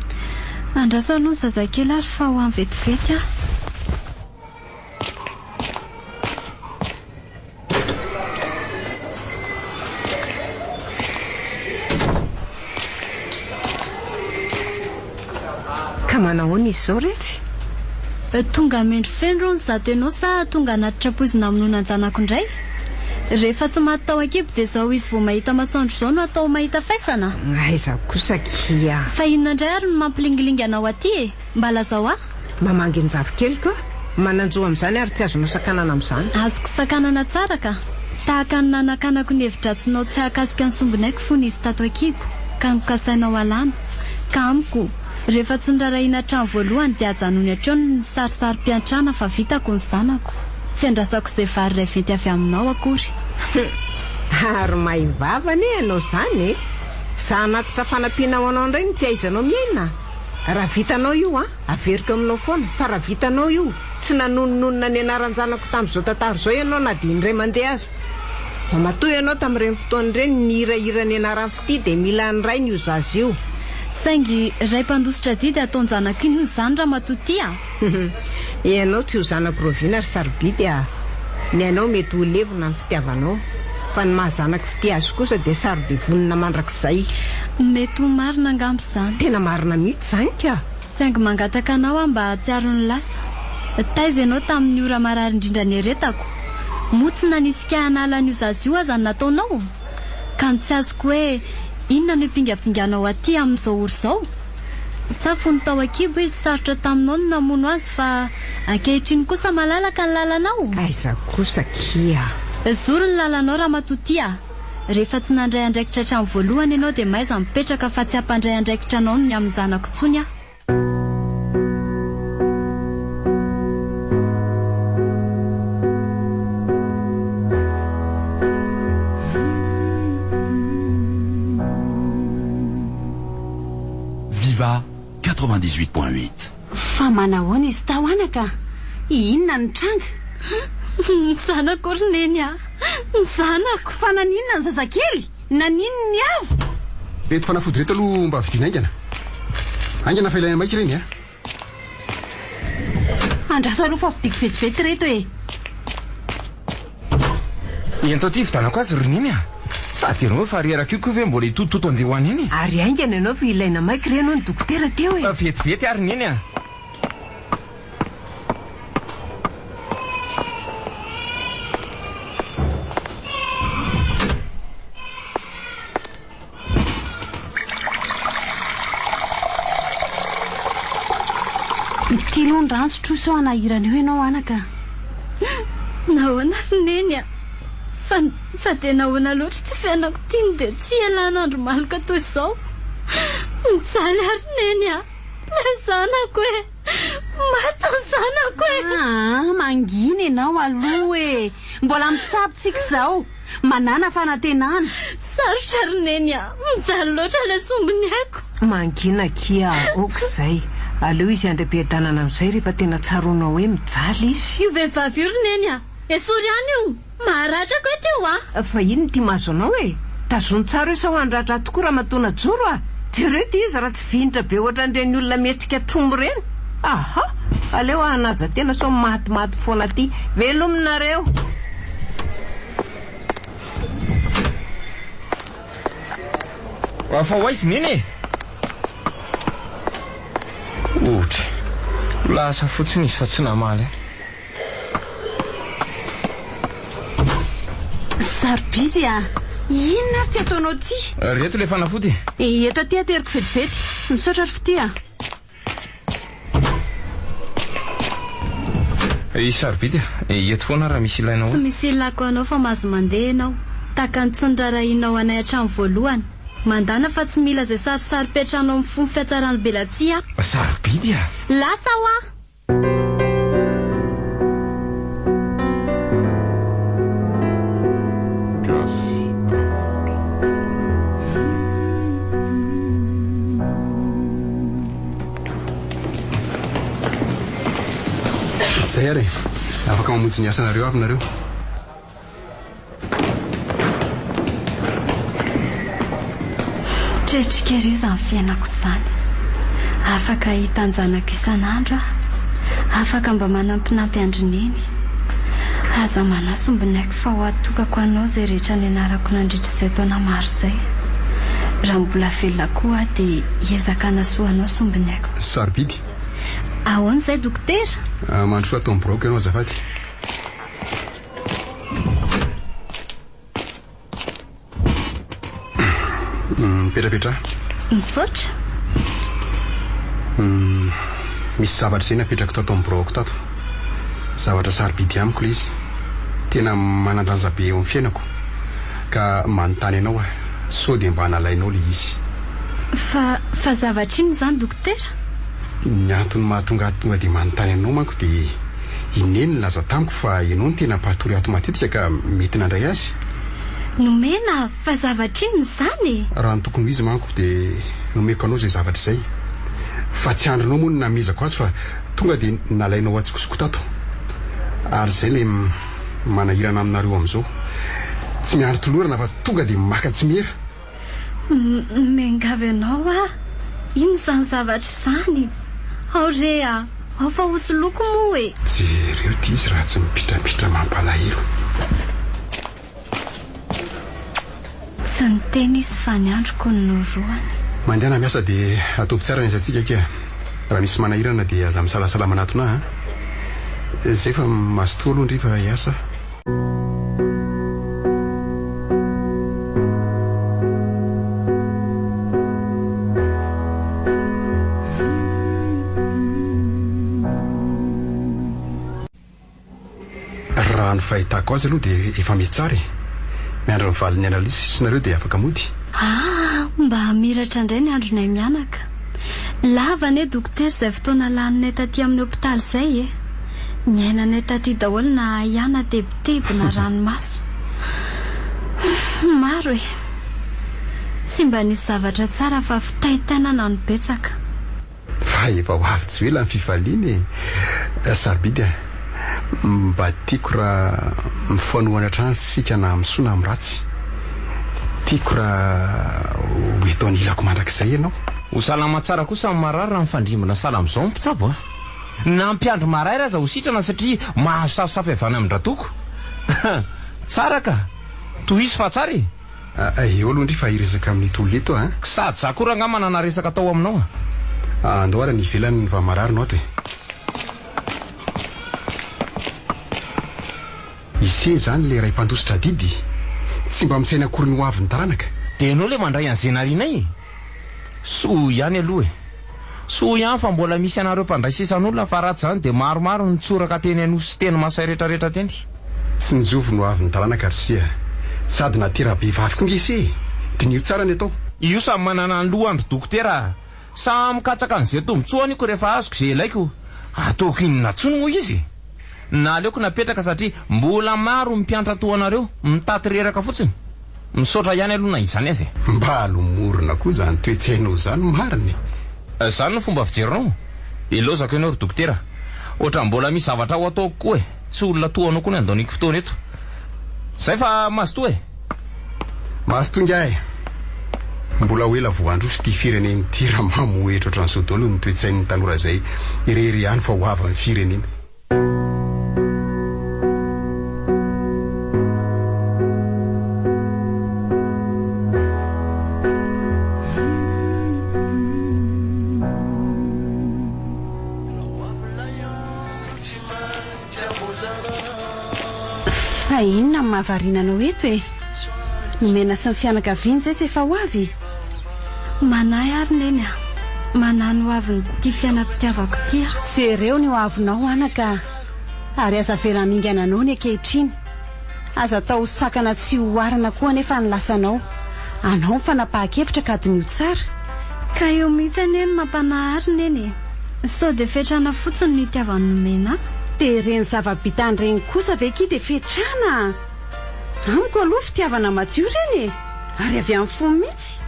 Andraso aloha zazakely ary fa ho any vetivety a. Manahoana izy izao rehetra? Tonga mendry feno ny zato ianao sa tonga anatitra poizina amonoana ny zanako indray? Rehefa tsy maty tao an-kibo dia izao izy vao mahita masoandro izao no atao mahita faisana. Aiza kosa kia. Fa inona indray ary no mampilingilingy anao aty e? Mba lazao aho. Mamangy ny zavokely ka. Mananjo amin'izany ary tsy azonao sakanana amin'izany. Azoko sakanana tsara ka. Tahaka ny nanakanako ny hevitratsinao tsy hakasika ny sombinaiko fony izy tato an-kibo ka nikasainao alàna. Ka amiko Rehefa tsy nirarahiana trano voalohany dia ajanony hatreo ny sarisary-piantrana fa vitako ny zanako. Tsy andrasako izay vary iray venty avy aminao akory. Ary maivavany ianao zany e. Za anatitra fanampiana ho anao indray tsy aizanao miaina. Raha vitanao io averiko aminao foana. Fa raha vitanao io tsy nanononona ny anaran-janako tamin'izao tantara izao ianao na dia indray mandeha aza. Matoa ianao tamin'ireny fotoana ireny ny hirahira ny anarany fity dia mila ny ray ny io zazy io. Saingy ray mpandositra didy ataony zanako iny izany raha matotia. Ianao tsy ho zanako roviana ary sarobidy ny anao mety ho levona ny fitiavanao. Fa ny mahazanako fity azy kosa dia sarody vonina mandrakizay. Mety ho marina angambo izany. Tena marina mihitsy zany ka. Saingy mangataka anao mba hatsiaro ny lasa. Taiza ianao tamin'ny ora marary indrindra ny eretako. Motsina nisy kahanala n'io zazy io aza nataonao. Ka ny tsy azoko hoe inona no ipingapinganao aty amin'izao oro izao. Sa fony tao akibo izy sarotra taminao no namono azy fa ankehitriny kosa malalaka ny lalanao. Aiza kosa kia. Zoro ny lalanao raha matotia. Rehefa tsy nandray andraikitra trano voalohany ianao dia maiza mipetraka fa tsy hampandray andraikitra anao ny amin'ny zanako tsony Viva 98.8. Fa manahoana izy tao anaka? Inona ny tranga? Ny zanako roneny ny zanako. Fa naninona ny zazakely? Naninona ny avo? Reto fanafody reto aloha mba vidiana aingana. Aingana fa ilaina maika ireny Andraso aloha fa vidiko vetivety reto e. Entao ty vidanako azy roneny Sady ianao fa reraka io koa ve mbola hitototo andeha ho any iny. Ary aingana ianao fa ilaina maika ireny ny dokotera teo e. Vetivety ary neny Tilon-drano sotroso anahirana eo ianao anaka. Nahoana roneny fa tena nahoana loatra tsy fiainako tiany dia tsy ialàn'andro maloka toy izao. Mijaly ary roneny le zanako e. Maty ny zanako e. Mangina ianao aloha e. Mbola mitsabotsika izao. Manana fanantenana. Sarotra roneny mijaly loatra le sombiny aiko. Mangina kia okizay. Aleo izy andram-piadranana amin'izay rehefa tena tsaronao hoe mijaly izy. Io vehivavy io roneny esory ihany io. Maharatrako eteo Fa ino ty mazo anao e? Tazony tsara io sa ho andratra tokoa raha matona joro Jereo ty izy raha tsy vinitra be ohatran'ireny olona mihetsika trombo reny. Aha, aleo anaja tena so maty foana ty. Velominareo. Fa ho aizy neny ohatra lasa fotsiny izy fa tsy namaly Sarobidy inona ary ty ataonao ty? Reto le fanafody. Eto aty ateriko vetivety. Misaotra ary fity Sarobidy eto foana raha misy ilainao. Tsy misy ilako anao fa mahazo mandeha ianao. Taka ny tsy nirarahinao anay hatramo voalohany. Mandana fa tsy mila izay sarisary petranao amin'ny fomba fiatsarany belatsia. Sarobidy lasa zay ary afaka mamonjy ny asanareo avy nareo. Tretrika ery izany fiainako izany. Afaka hitanjanako isan'andro afaka mba manampinampy andrineny. Aza manasombinaiko fa ho atokako anao izay rehetra ny anarako nandritra izay taona maro izay. Raha mbola velona koa dia hiezaka hanasoanao sombinaiko. Sarobidy. Ahoana izay dokotera? Mandrosoa atao mibroko ianao azafady. Mipetrapetra. Misaotra. Misy zavatra izay napetrako tato amin'ny broko tato. Zavatra sarobidy amiko le izy. Tena manandanja be eo amin'ny fiainako. Ka manontany ianao sao dia mba nalainao le izy. Fa zavatra iny izany dokotera? Ny antony mahatonga dia manontany anao manko dia ineny laza tamiko fa ianao no tena patory ato matetika ka mety nandray azy. Nomena fa zavatra iny zany. Raha ny tokony izy manko dia nomeko anao izay zavatra izay. Fa tsy andronao moa no namezako azy fa tonga dia nalainao atsikosiko tato. Ary izay le manahirana aminareo amin'izao. Tsy miandry tolorana fa tonga dia maka tsy mihera. Mengavy anao iny zany zavatra zany. Ao re ao fa hosoloko moa e. Jereo ty izy raha tsy mipitrapitra mampalahelo. Tsy niteny izy fa ny androko ny noroany. Mandehana miasa dia ataovy tsara ny izatsika kea. Raha misy manahirana dia aza misalasalama anatona. Izay fa mazotoa aloha ndry fa hiasa. Raha ny fahitako azy aloha dia efa metsary. Miandro ny valiny analisa sinareo dia afaka mody. Mba miratra indray ny andronay mianaka. Lava ne dokotera izay fotoana laninay taty amin'ny hôpitaly izay e. Miainanay taty daholo na ihana tebotebo na ranomaso. Maro e. Tsy mba nisy zavatra tsara fa fitaitainana no betsaka. Fa efa ho avy tsy ela ny fifaliany e. Sarobidy mba tiako raha mifanohana hatrany sika na misoa na amin'ny ratsy. Tiako raha ho eto ny ilako mandrakizay ianao. Ho salama tsara kosa amin'ny marary raha mifandrimbona salama izao ny mpitsabo na mpiandro marary aza ho sitrana satria mahazo safisafy avany amin'ny ratoko. Tsara ka toy izy fa tsara e. Eo aloha ndry fa hiresaka amin'ny tolo eto sady za koa raha angamba na resaka tao aminao andao ara ny ivelany ny va marary nao te. Ise zany le ray mpandositra didy tsy mba misaina akory ny ho avy ny taranaka. dia anao le mandray an'izay narinay soa ihany aloha e. Soa ihany fa mbola misy anareo mpandray sisan'olona fa ratsy zany dia maromaro ny tsoraka teny anosy sy teny masay rehetrarehetra teny. Tsy nijovy no avy ny taranaka rysia sady natera-behivavy koa ngesy dia nio tsara ny atao. Io samy manana ny lohandro dokotera samy mikatsaka an'izay tombotsoaniko rehefa azoko izay ilaiko ataoko inona tsony moa izy. Na aleoko napetraka satria mbola maro mpiantra toanareo mitaty reraka fotsiny. Misaotra ihany aloha na izany azy. Mba alomorona koa zany toetsainao zany mariny. Zany no fomba fijerinao. Ilozako ianao ry dokotera. Oatra mbola misy zavatra ho ataoko koa e. Tsy olona toanao koa ny andaoniko fotoana eto. Zay fa mazotoa e. Mazotonga e. Mbola ho ela voandroso ty fireneny ty raha mamoetra ohatran'izao daholo ny toetsain'ny tanora zay irery ihany fa ho avy amin'ny firenena. Fa inona ny mahavarinanao eto e. Nomena sy ny fianakaviany zay tsy efa ho avy. Manahy ary neny manahy no avy ty fiainam-pitiavako ty Jereo ny ho avinao anaka. Ary aza vera mingana anao ny ankehitriny. Aza tao sakana tsy hoarana koa nefa ny lasanao. Anao ny fanapahan-kevitra ka adinio tsara. Ka eo mihitsy neny mampanahy ary neny. Sao dia fetrana fotsiny ny itiavany nomena. Dia reny zava-bitany reny kosa veky dia fetrana. Amiko aloha fitiavana madio reny e. Ary avy amin'ny fo mihitsy.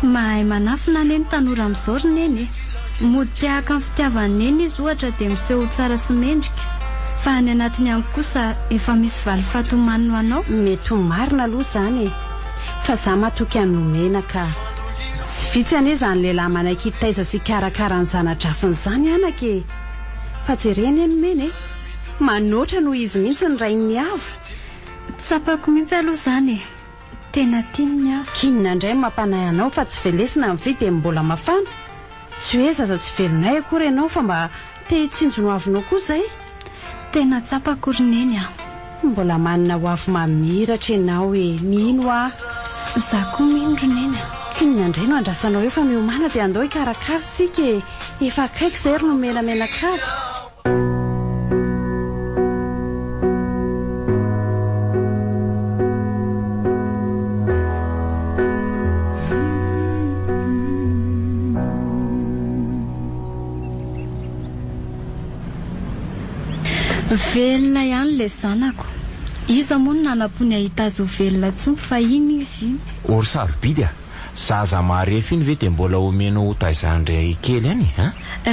Mahay manafina neny tanora amin'izao ry neny. Mody tehaka amin'ny fitiavany neny izy ohatra dia miseho tsara sy mendrika. Fa any anatiny any kosa efa misy valo fatomany ho anao. Mety ho marina aloha zany e. Fa za matoky any nomena ka tsy vitsy ane zany lehilahy manaiky taiza sy karakara ny zana-drafiny zany anaka e. Fa jereny eny mena e. Manoatra no izy mihitsy ny ray ny avo. Tsapako mihitsy aloha zany e. Tena tiany ny avo. Kinona indray mampanahy anao fa tsy velesina ny vidy mbola mafana. Tsy hoe zaza tsy velonay akory ianao fa mba te hitsinjo no avinao koa zay. Tena tsapako ry neny Mbola manana ho avy mamiratra ianao e. Mino za koa mino ry neny Kinona indray no andrasanao efa miomana dia andao hikarakara tsika e. Efa akaiky zay ry no menamenakavy. Velona ihany le zanako. Iza moa no nanapony ahita azy ho velona tsoa fa iny izy. Ory sarobidy zaza marefy iny ve dia mbola omeno ho taizandray kely any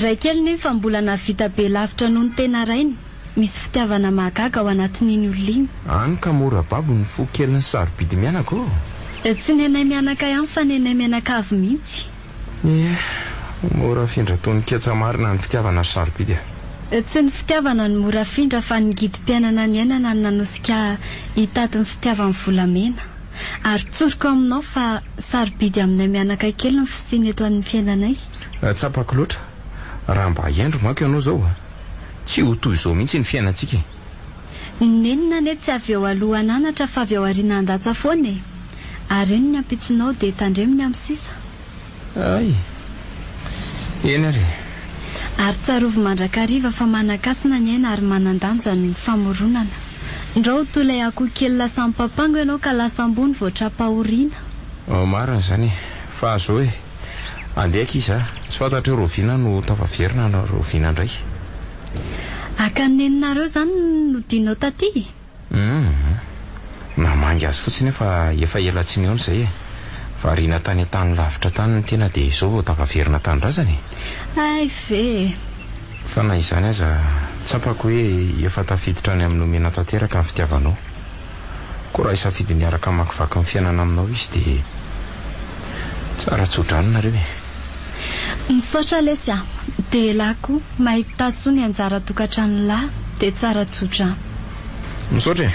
Ray kely nefa mbola navita be lavitra noho ny tena rainy. Misy fitiavana mahagaga ao anatin'iny olona. Any ka mora babo ny fo kely ny sarobidy mianako. Tsy nenay mianaka ihany fa nenay mianaka avy mihitsy. Mora findra tony ketsa marina ny fitiavana sarobidy. Tsy ny fitiavana ny mora findra fa ny gidi-piainana ny ainana ny nanosika hitady ny fitiavany volamena. Ary tsoriko aminao fa sarobidy aminay mianaka kely ny fisiny eto amin'ny fiainanay. Tsapako loatra. Raha mba endro manko ianao zao tsy ho toy izao mihitsy ny fiainantsika. Nenina ane tsy avy eo aloha ananatra fa avy eo aoriana an-datsa foana. Ary eny ny ampitsonao dia tandreminy amin'ny sisa. Ay. Eny ary. Ary tsarovy mandrakariva fa manakasina ny aina ary manandanja ny famoronana. Ndrao tolay akoho kely lasa mipapango ianao ka lasa ambony voatrapahoriana. Marina zany fa zao andehaka izy tsy fantatra roviana no tafaverina na roviana indray. Akaneninareo zany no dinao taty. Namangy azy fotsiny fa efa ela tsy neon izay variana tany an-tany lavitra tany ny tena dia izao vao tafaverina tanindrazany. Ay ve. Fa na izany aza tsapako hoe efa tafiditra any amin'ny omena tanteraka ny fitiavanao. Koa raha isafidy miaraka makivaky ny fiainana aminao izy dia tsara tsodranonareo Misaotra lesy dia lako mahita soa ny anjara tokantrano lahy dia tsara tsodrano. Misaotra.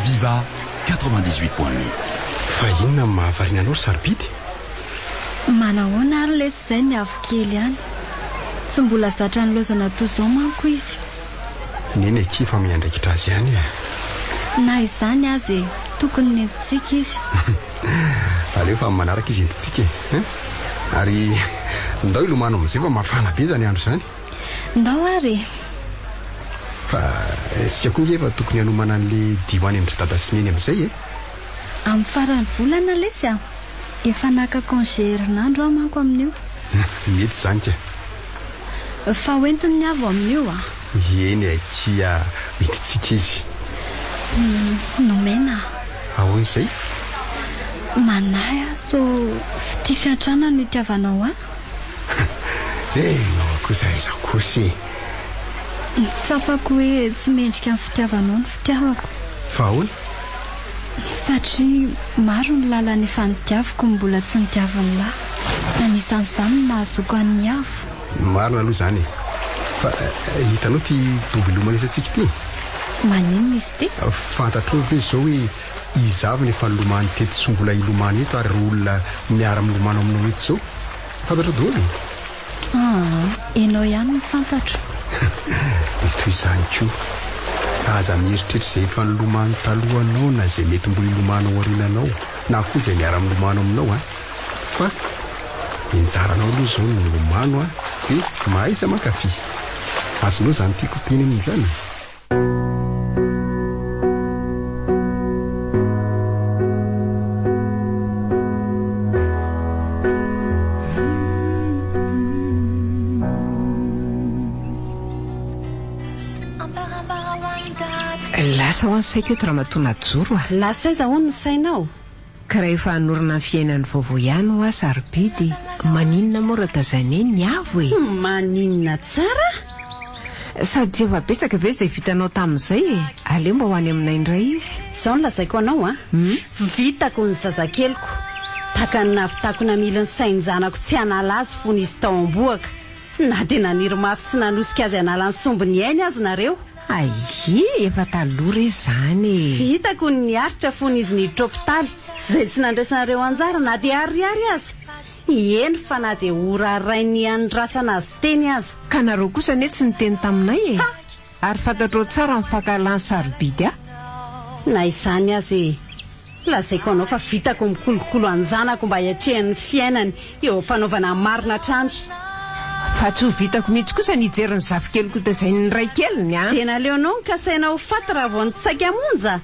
Viva 98.8. Fa inona mahavarina anao sarobidy? Manahoana ary lesy izay ny avo kely ihany. Tsy mbola zatra ny lozana toy izao manko izy. Neny ekifa miandraikitra azy ihany Na izany azy tokony nentintsika izy. Aleo fa manaraka izy entintsika Ary ndao ilomano amin'izay fa mafana be zany andro zany. Ndao ary. Fa sika koa efa tokony hanomana an'le dihoany amin'ny dada sy neny amin'izay Amin'ny farany volana lesy efa naka congé herinandro manko amin'io. Mety zany ka. Fa hoentiny avo amin'io Eny akia hitintsika izy. Nomena. Ahoana izay? Manahy so fity fiantrana no itiavanao no kosa iza kosy. Tsapako hoe tsy mendrika amin'ny fitiavanao ny fitiavako. Fa ahoana? Satria maro ny lalana efa nitiavako mbola tsy nitiavany lahy. Anisan'izany no mahazoko an'ny avo. Marina aloha zany fa hitanao ty doby lomana isantsika ty. Maninona izy ty? Fantatrao ve zao hoe izavy efa lomany teto sy mbola ilomany eto ary olona miara milomano aminao eto zao. Fantatrao daholo. Enao ihany ny fantatro. Dia toy izany koa. Aza mieritreritra izay efa nilomano talohanao na izay mety mbola ilomano aorinanao na koa izay miara milomano aminao fa enjaranao aloha zao ny milomano dia mahaiza mankafy. Azonao zany tiako teneniny zany. Lasa ho any saiko eto raha matona joro Lasa aiza hono ny sainao? Ka rehefa hanorina ny fiainany vaovao ihany sarobidy. Maninona moa raha tazana ny avo Maninona tsara? Sady efa betsaka be izay vitanao tamin'izay aleo mba ho any aminay indray izy. Izao no lazaiko anao Vitako ny zazakeliko. Taka ny navitako namily ny sainy zanako tsy hanala azy fony izy tao amboaka. Na dia naniry mafy sy nanosika azy hanala ny sombiny ainy azy nareo. Ai, efa taloha re zany. Vitako ny niaritra fony izy niditra hopitaly. Izay tsy nandraisanareo anjara na dia ariary azy. Eny fa na dia horarainy andrasana azy teny azy. Ka nareo kosa ane tsy niteny taminay Ary fantatrao tsara mifankalany sarobidy Na izany azy lazaiko anao fa vitako mikolokolo any zanako mba hiatrehan'ny fiainany eo ampanaovana marina trany. fa tsy ho vitako mihitsy kosa nijery ny zafikelyko tazay ny ray keliny a. Tena leonao ny kasaina ho faty raha vao nitsaika monja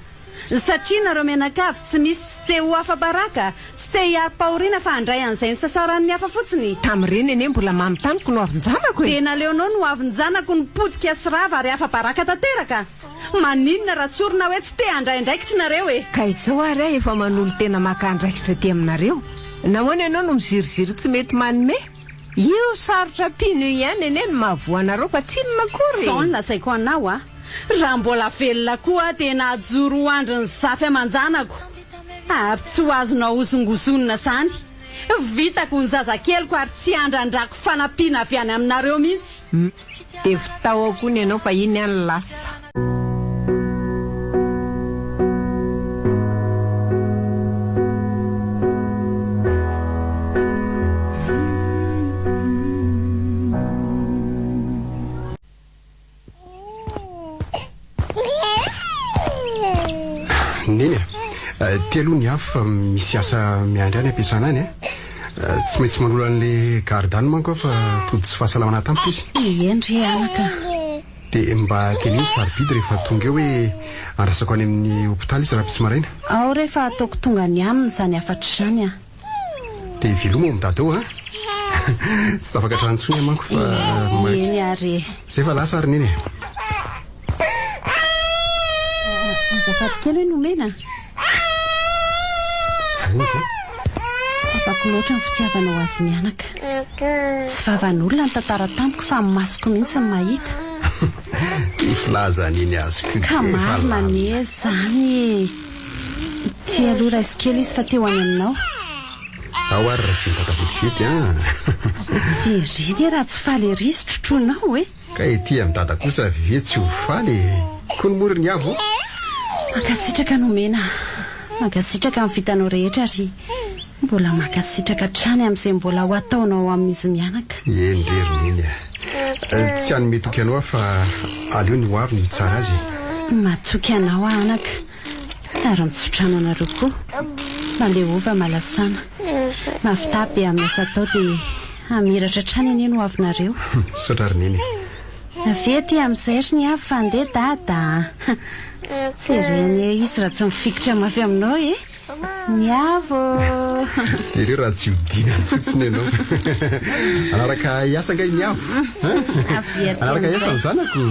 satria nareo menakavy tsy misy tsy te ho afa-baraka tsy te hiaro-pahoriana fa handray an'izay ny sasaran'ny hafa fotsiny. Tamin'ireny eny mbola mamy tamiko no avin-janako e. Tena leonao no avin-janako ny podika sy rava ary afa-baraka tanteraka. Maninona raha tsorina hoe tsy te handraindraikitra nareo e. Ka izao ary aho efa manolo tena maka andraikitra ty aminareo. Nahoana ianao no miziriziry tsy mety manome? Io sarotra pino ihany eny mahavoanareo fa tsinona kory. Sao ny lazaiko anao a. Raha mbola velona koa tena ajoro ho andry ny zafy aman-janako ary tsy ho azonao osongosonina zany. Vitako ny zazakeliko ary tsy andrandrako fanampiana avy any aminareo mihitsy. De vitao ao koa ny ianao fa iny any lasa. Neny ty aloha ny afo fa misy asa miandry any ampiasana any tsy maintsy manolo an'le gardany manko fa tody tsy fahasalamana tampoka izy. Endry anaka. De mba keniny sarobidy rehefa tonga eo hoe andrasako any amin'ny hôpitaly izy raha pisy maraina. Ao rehefa ataoko tonga ny aminy zany afatra zany a. De viloma midady eo tsy tafaka trantsony manko fa eny ary zay fa lasa ary neny. Azafady kely hoe nomena. Afaka loatra ny fitiavana ho azy mianaka. Tsy vavan'olona ny tantara tampoka fa masoko mihitsy ny mahita. Filaza neny azoko. Ka marina ny zany. Ty aloha raiso kely izy fa teo any aminao. Ao ary raha sy ny tata vetivety Tsy riny raha tsy faly ery sy trotronao e. Ka ety amin'ny dada kosa ve tsy ho faly ko ny mory ny avo. Makasitraka nomena. Makasitraka amin'ny vitanao rehetra ary mbola makasitraka trany amin'izay mbola ho ataonao amin'izy mianaka. Endrery neny tsy hanome toky anao fa aleo ny ho avy ny tsara azy. Matoky anao anaka ary mitsotrano anareo koa maleova malasana mafitabe amin'ny asa tao dia amiratra trany eny no avinareo. Saotra ry neny. Avy ety amin'izay ry ny avy fa andeha dada. Tsy reny izy raha tsy mifikitra mafy aminao e. Ny avo. Tsy reo raha tsy hodina fotsiny ianao. Anaraka hiasa ngay ny avo. Anaraka hiasa ny zanako.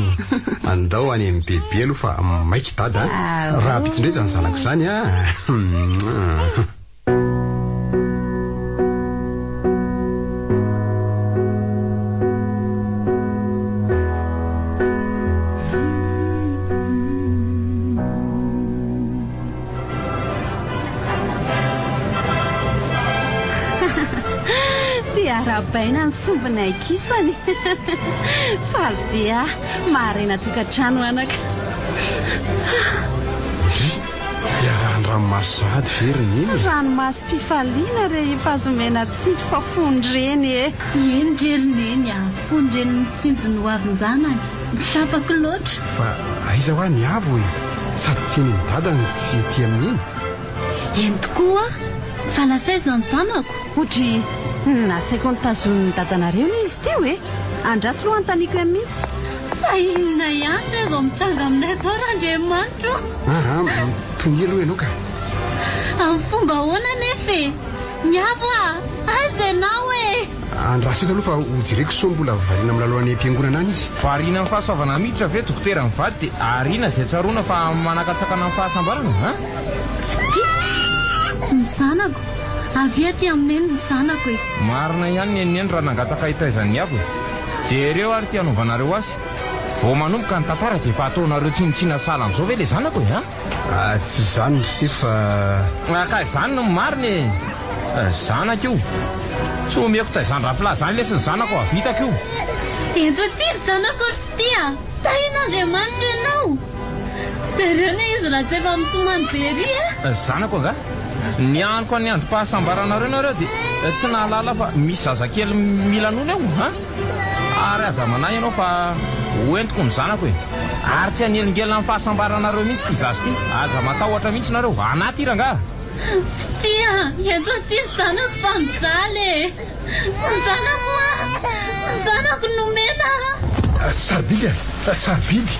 Andao any amin'ny bebe aloha fa maiky dada. Raha pitsindreza ny zanako zany a. Arabaina ny sombina ikisany. Faly be marina tokantrano anaka. Ranomasy sahady very neny. Ranomasym-pifaliana rehefa azomena tsindry fa fondreny e. Endrerineny fondreny mitsinjony ho avin-janany tapaka loatra. Fa aiza ho any avo e. Sady tsy eny ny dadany tsy ety amin'iny. Eny tokoa fa lasaizany zanako. Otry nasaiko ny tazon'ny dadanareo ny izy teo e. Andrasy loha antaniko e mihitsy. Fa inona ihany re vao mitranga aminay zao Randriamanitra. Tony aloha ianao ka. Amin'ny fomba hoana nefa e. Niavo aiza ianao e. Andraso eto aloha fa hojereko so mbola variana amin'ny lalao any am-piangonana any izy. Variana amin'ny fahasoavana miditra ve dokotera mivady dia ariana izay tsaroana fa manakatsakana amin'ny fahasambarana Ny zanako avy ety amineny ny zanako e. Marina ihany neneny raha nangataka hitaizany avo. Jereo ary ty hanaovanareo azy. Vao manomboka ny tantara dia efa ataonareo tsinitsina sala amin'izao ve le zanako e tsy zany sy fa ka izany no marina e. Zanako io. Tsy omeko taizany rafila zany lesy ny zanako avitako io. Eto ty ny zanako ry tia. Sain'Andriamanitra ianao. Zareo ne izy raha tsy efa mitomany be ery e. Zanako anga ny aniko ny androm-pahasambaranareo nareo dia tsy nahalala fa misy zazakely mila nono eo ary aza manahy ianao fa hoentiko ny zanako e. Ary tsy hanelingelina amin'ny fahasambaranareo mihitsy ty zazy ty. Aza matahotra mihitsy nareo anaty iranga. Tia, eto ty zanako fa mijaly. Zanako nomena. Sarobidy sarobidy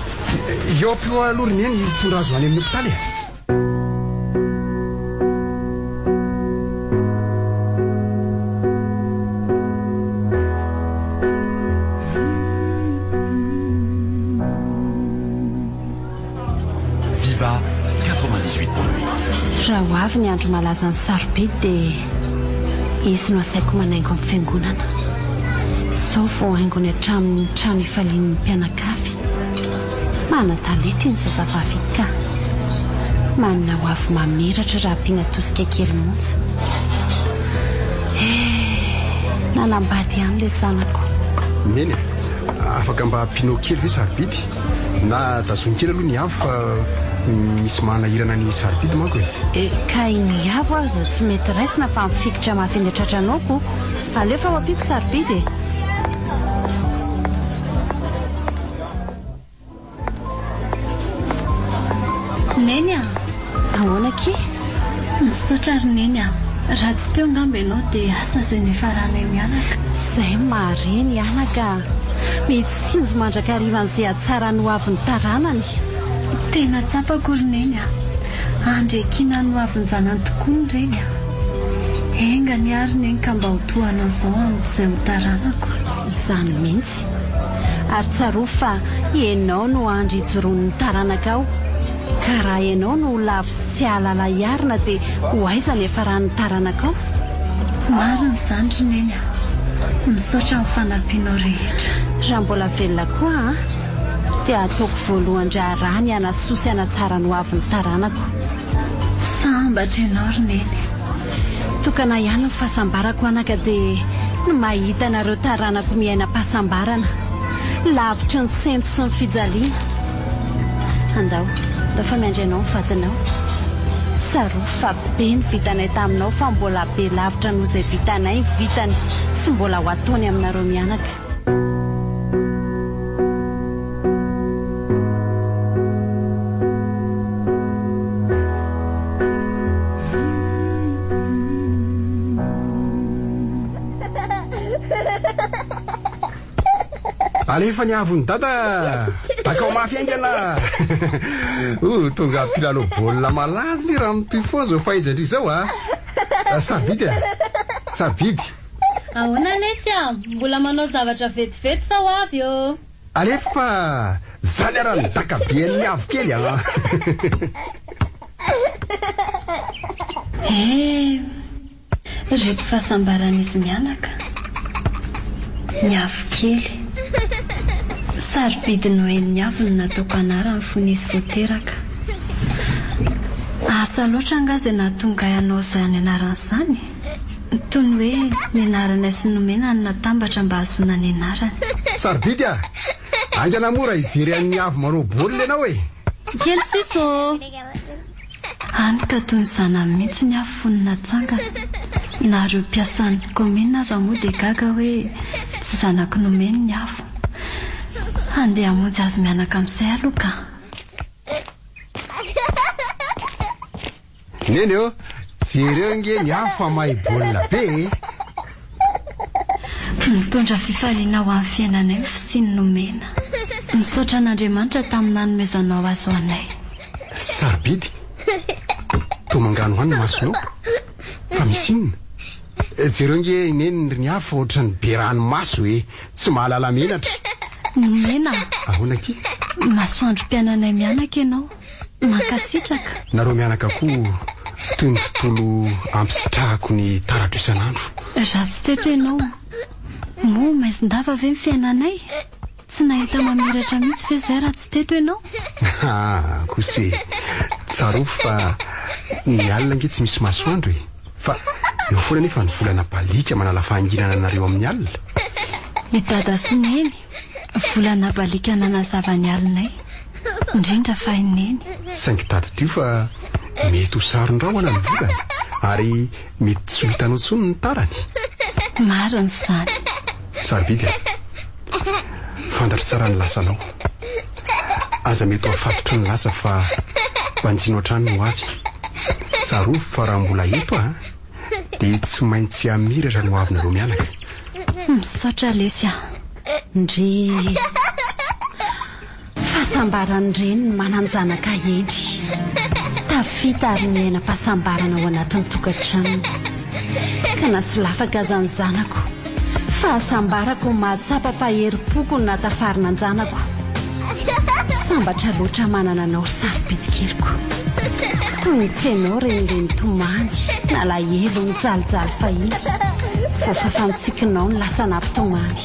eo ampio aloriny eny mitondra azo any amin'ny hopitaly. Viva 98.8. Raha ho avy ny andro malaza ny sarobidy dia izy no asaiko manaingo amin'ny fiangonana. Sao vao haingony hatramin'ny trano ifalian'ny mpianakavy. Mana-talety ny zazavavy ka. Manana ho avy mamiratra raha ampiana tosika kely monja. Nanambady ihany ilay zanako. Neny afaka mba ampianao kely ve sarobidy? Na tazonikely aloha ny avy fa misy manahirana ny sarobidy manko e. Ka iny avo aza tsy mety raisina fa mifikitra mafy ny atratranoko. Aleo fa ho ampiako sarobidy e. Neny ahoana ki? Misaotra ry neny raha tsy teo angamba ianao dia asa izay nefa ranay mianaka. Izay mareny anaka. Mitsinjo mandrakarivan'izay atsara no avy ny taranany. Tena tsapako ry neny andrekina no avy ny zanany tokoa ny reny. Enga ny ary neny ka mba ho tohanao izao amin'izay ho taranako. Izany mihitsy. Ary tsaro fa ianao no andry hijoroan'ny taranaka ao. Ka raha ianao no lavo sy alala iarina dia ho aiza nefa raha ny taranaka ao? Marina izany ry neny. Misaotra amin'ny fanampianao rehetra. Raha mbola velona koa dia ataoko voalohany raha ny anasosy anatsara no avy ny taranako. Sambatra ianao ry neny. Tokana ihany ny fahasambarako anaka dia no mahita nareo taranako miaina-pahasambarana. Lavitra ny sento sy ny fijaliana. Andao, rehefa miandry ianao ny vadinao. Tsaro fa be ny vitanay taminao fa mbola be lavitra noho izay vitanay vitany sy mbola ho ataony aminareo mianaka. Alefa ny avony dada takao mafy aingana. Tonga mpilalao baolina malazy ny raha mitoy foana zao fahaizandry zao sarobidy sarobidy. Ahoana lesy mbola manao zavatra vetivety sa ho avy eo. Alefa zany ara ny dakaben'ny avo kely reto fahasambaran'izy mianaka ny avo kely. Sarobidy noely ny avy no nataoko anarany fony izy voateraka. Asa loatra angazy nahatonga ianao izany anaran'izany. Toy ny hoe ny anaranay sy nomena ny natambatra mba hahazoana ny anarany. Sarobidy angana mora hijery amin'ny avy manao baolina ianao e. Kely siso. Any ka toy ny zanany mihitsy ny avy fony natsangana. Nareo mpiasan'ny komina aza moa dia gaga hoe tsy zanako nomeny ny avy. Andeha hamonjy azo mianaka amin'izay aloha ka. Neny eo jereo nge ny avy fa mahay baolina be. Mitondra fifaliana ho amin'ny fiainanay sy ny nomena. Misaotra an'Andriamanitra tamin'ny nanomezanao azy ho anay. Sarobidy tomangano any masonao fa misy inona? Jereo nge neny ny avy ohatra ny be ranomaso tsy mahalala menatra. Nomena ahoana ki? Masoandro mpiananay mianaka ianao. Mankasitraka. Nareo mianaka koa toy ny tontolo ampisitrahako ny taratra isan'andro. Raha tsy teto ianao moa maizindava ve ny fiainanay? Tsy nahita mamiratra mihitsy ve zay raha tsy teto ianao? Kose tsaro fa ny alina nge tsy misy masoandro fa eo foana nefa ny volana balika manala fahanginana nareo amin'ny alina. Ny dada sy neny volana balika nanazava ny alinay indrindra fa ineny. Saingy tady tio fa mety ho saron-drahona ny volana ary mety tsy ho hitanao tsony ny tarany. Marina izany. Sarobidy fantatro tsara ny lasanao. Aza mety ho afatotra ny lasa fa mbanjino an-trano no avy. Tsarovy fa raha mbola eto dia tsy maintsy amiry raha no avy nareo mianaka. Misaotra lesy ndry fahasambarany reny ny mananjanaka edry tafita ary miaina fahasambarana ao anatin'ny tokantrano ka nasolafaka azany zanako fahasambarako mahatsapa faherim-poko ny natafarina ny zanako sambatra loatra manana anao sarobidy-keliko toy ny tsy hainao renireny tomany na lahelo ny jalijaly fahiny fa fafantsikinao ny lasa nampitomany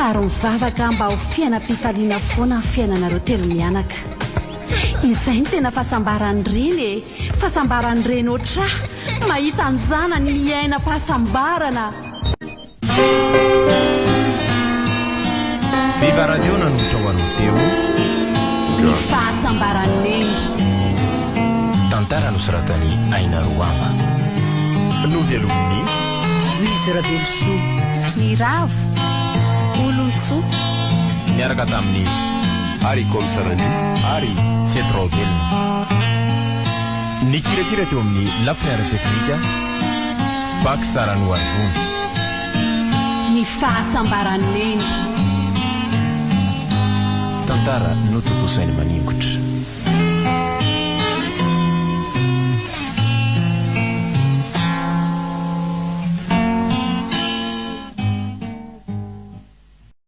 ary mivavaka mba ho fiainam-pifaliana foana ny fiainanareo telo mianaka izay ny tena fahasambarany reny fahasambarany reny oatra mahita anjanany miaina fahasambarana. Viva Radio nanombotra ho anao teo ny fahasambarany reny. Tantara nosoratany Aina Roama. Novelomny Izy Rabeloso. Ny ravo Olontsou miaraka tamin'ny Ari Komsarani Ari Fetrovelona. Ny kirakira teo amin'ny lafiniara teknika Bak Sarano Arvony. ny fahasambarany reny. Tantara nototosainy maningotra.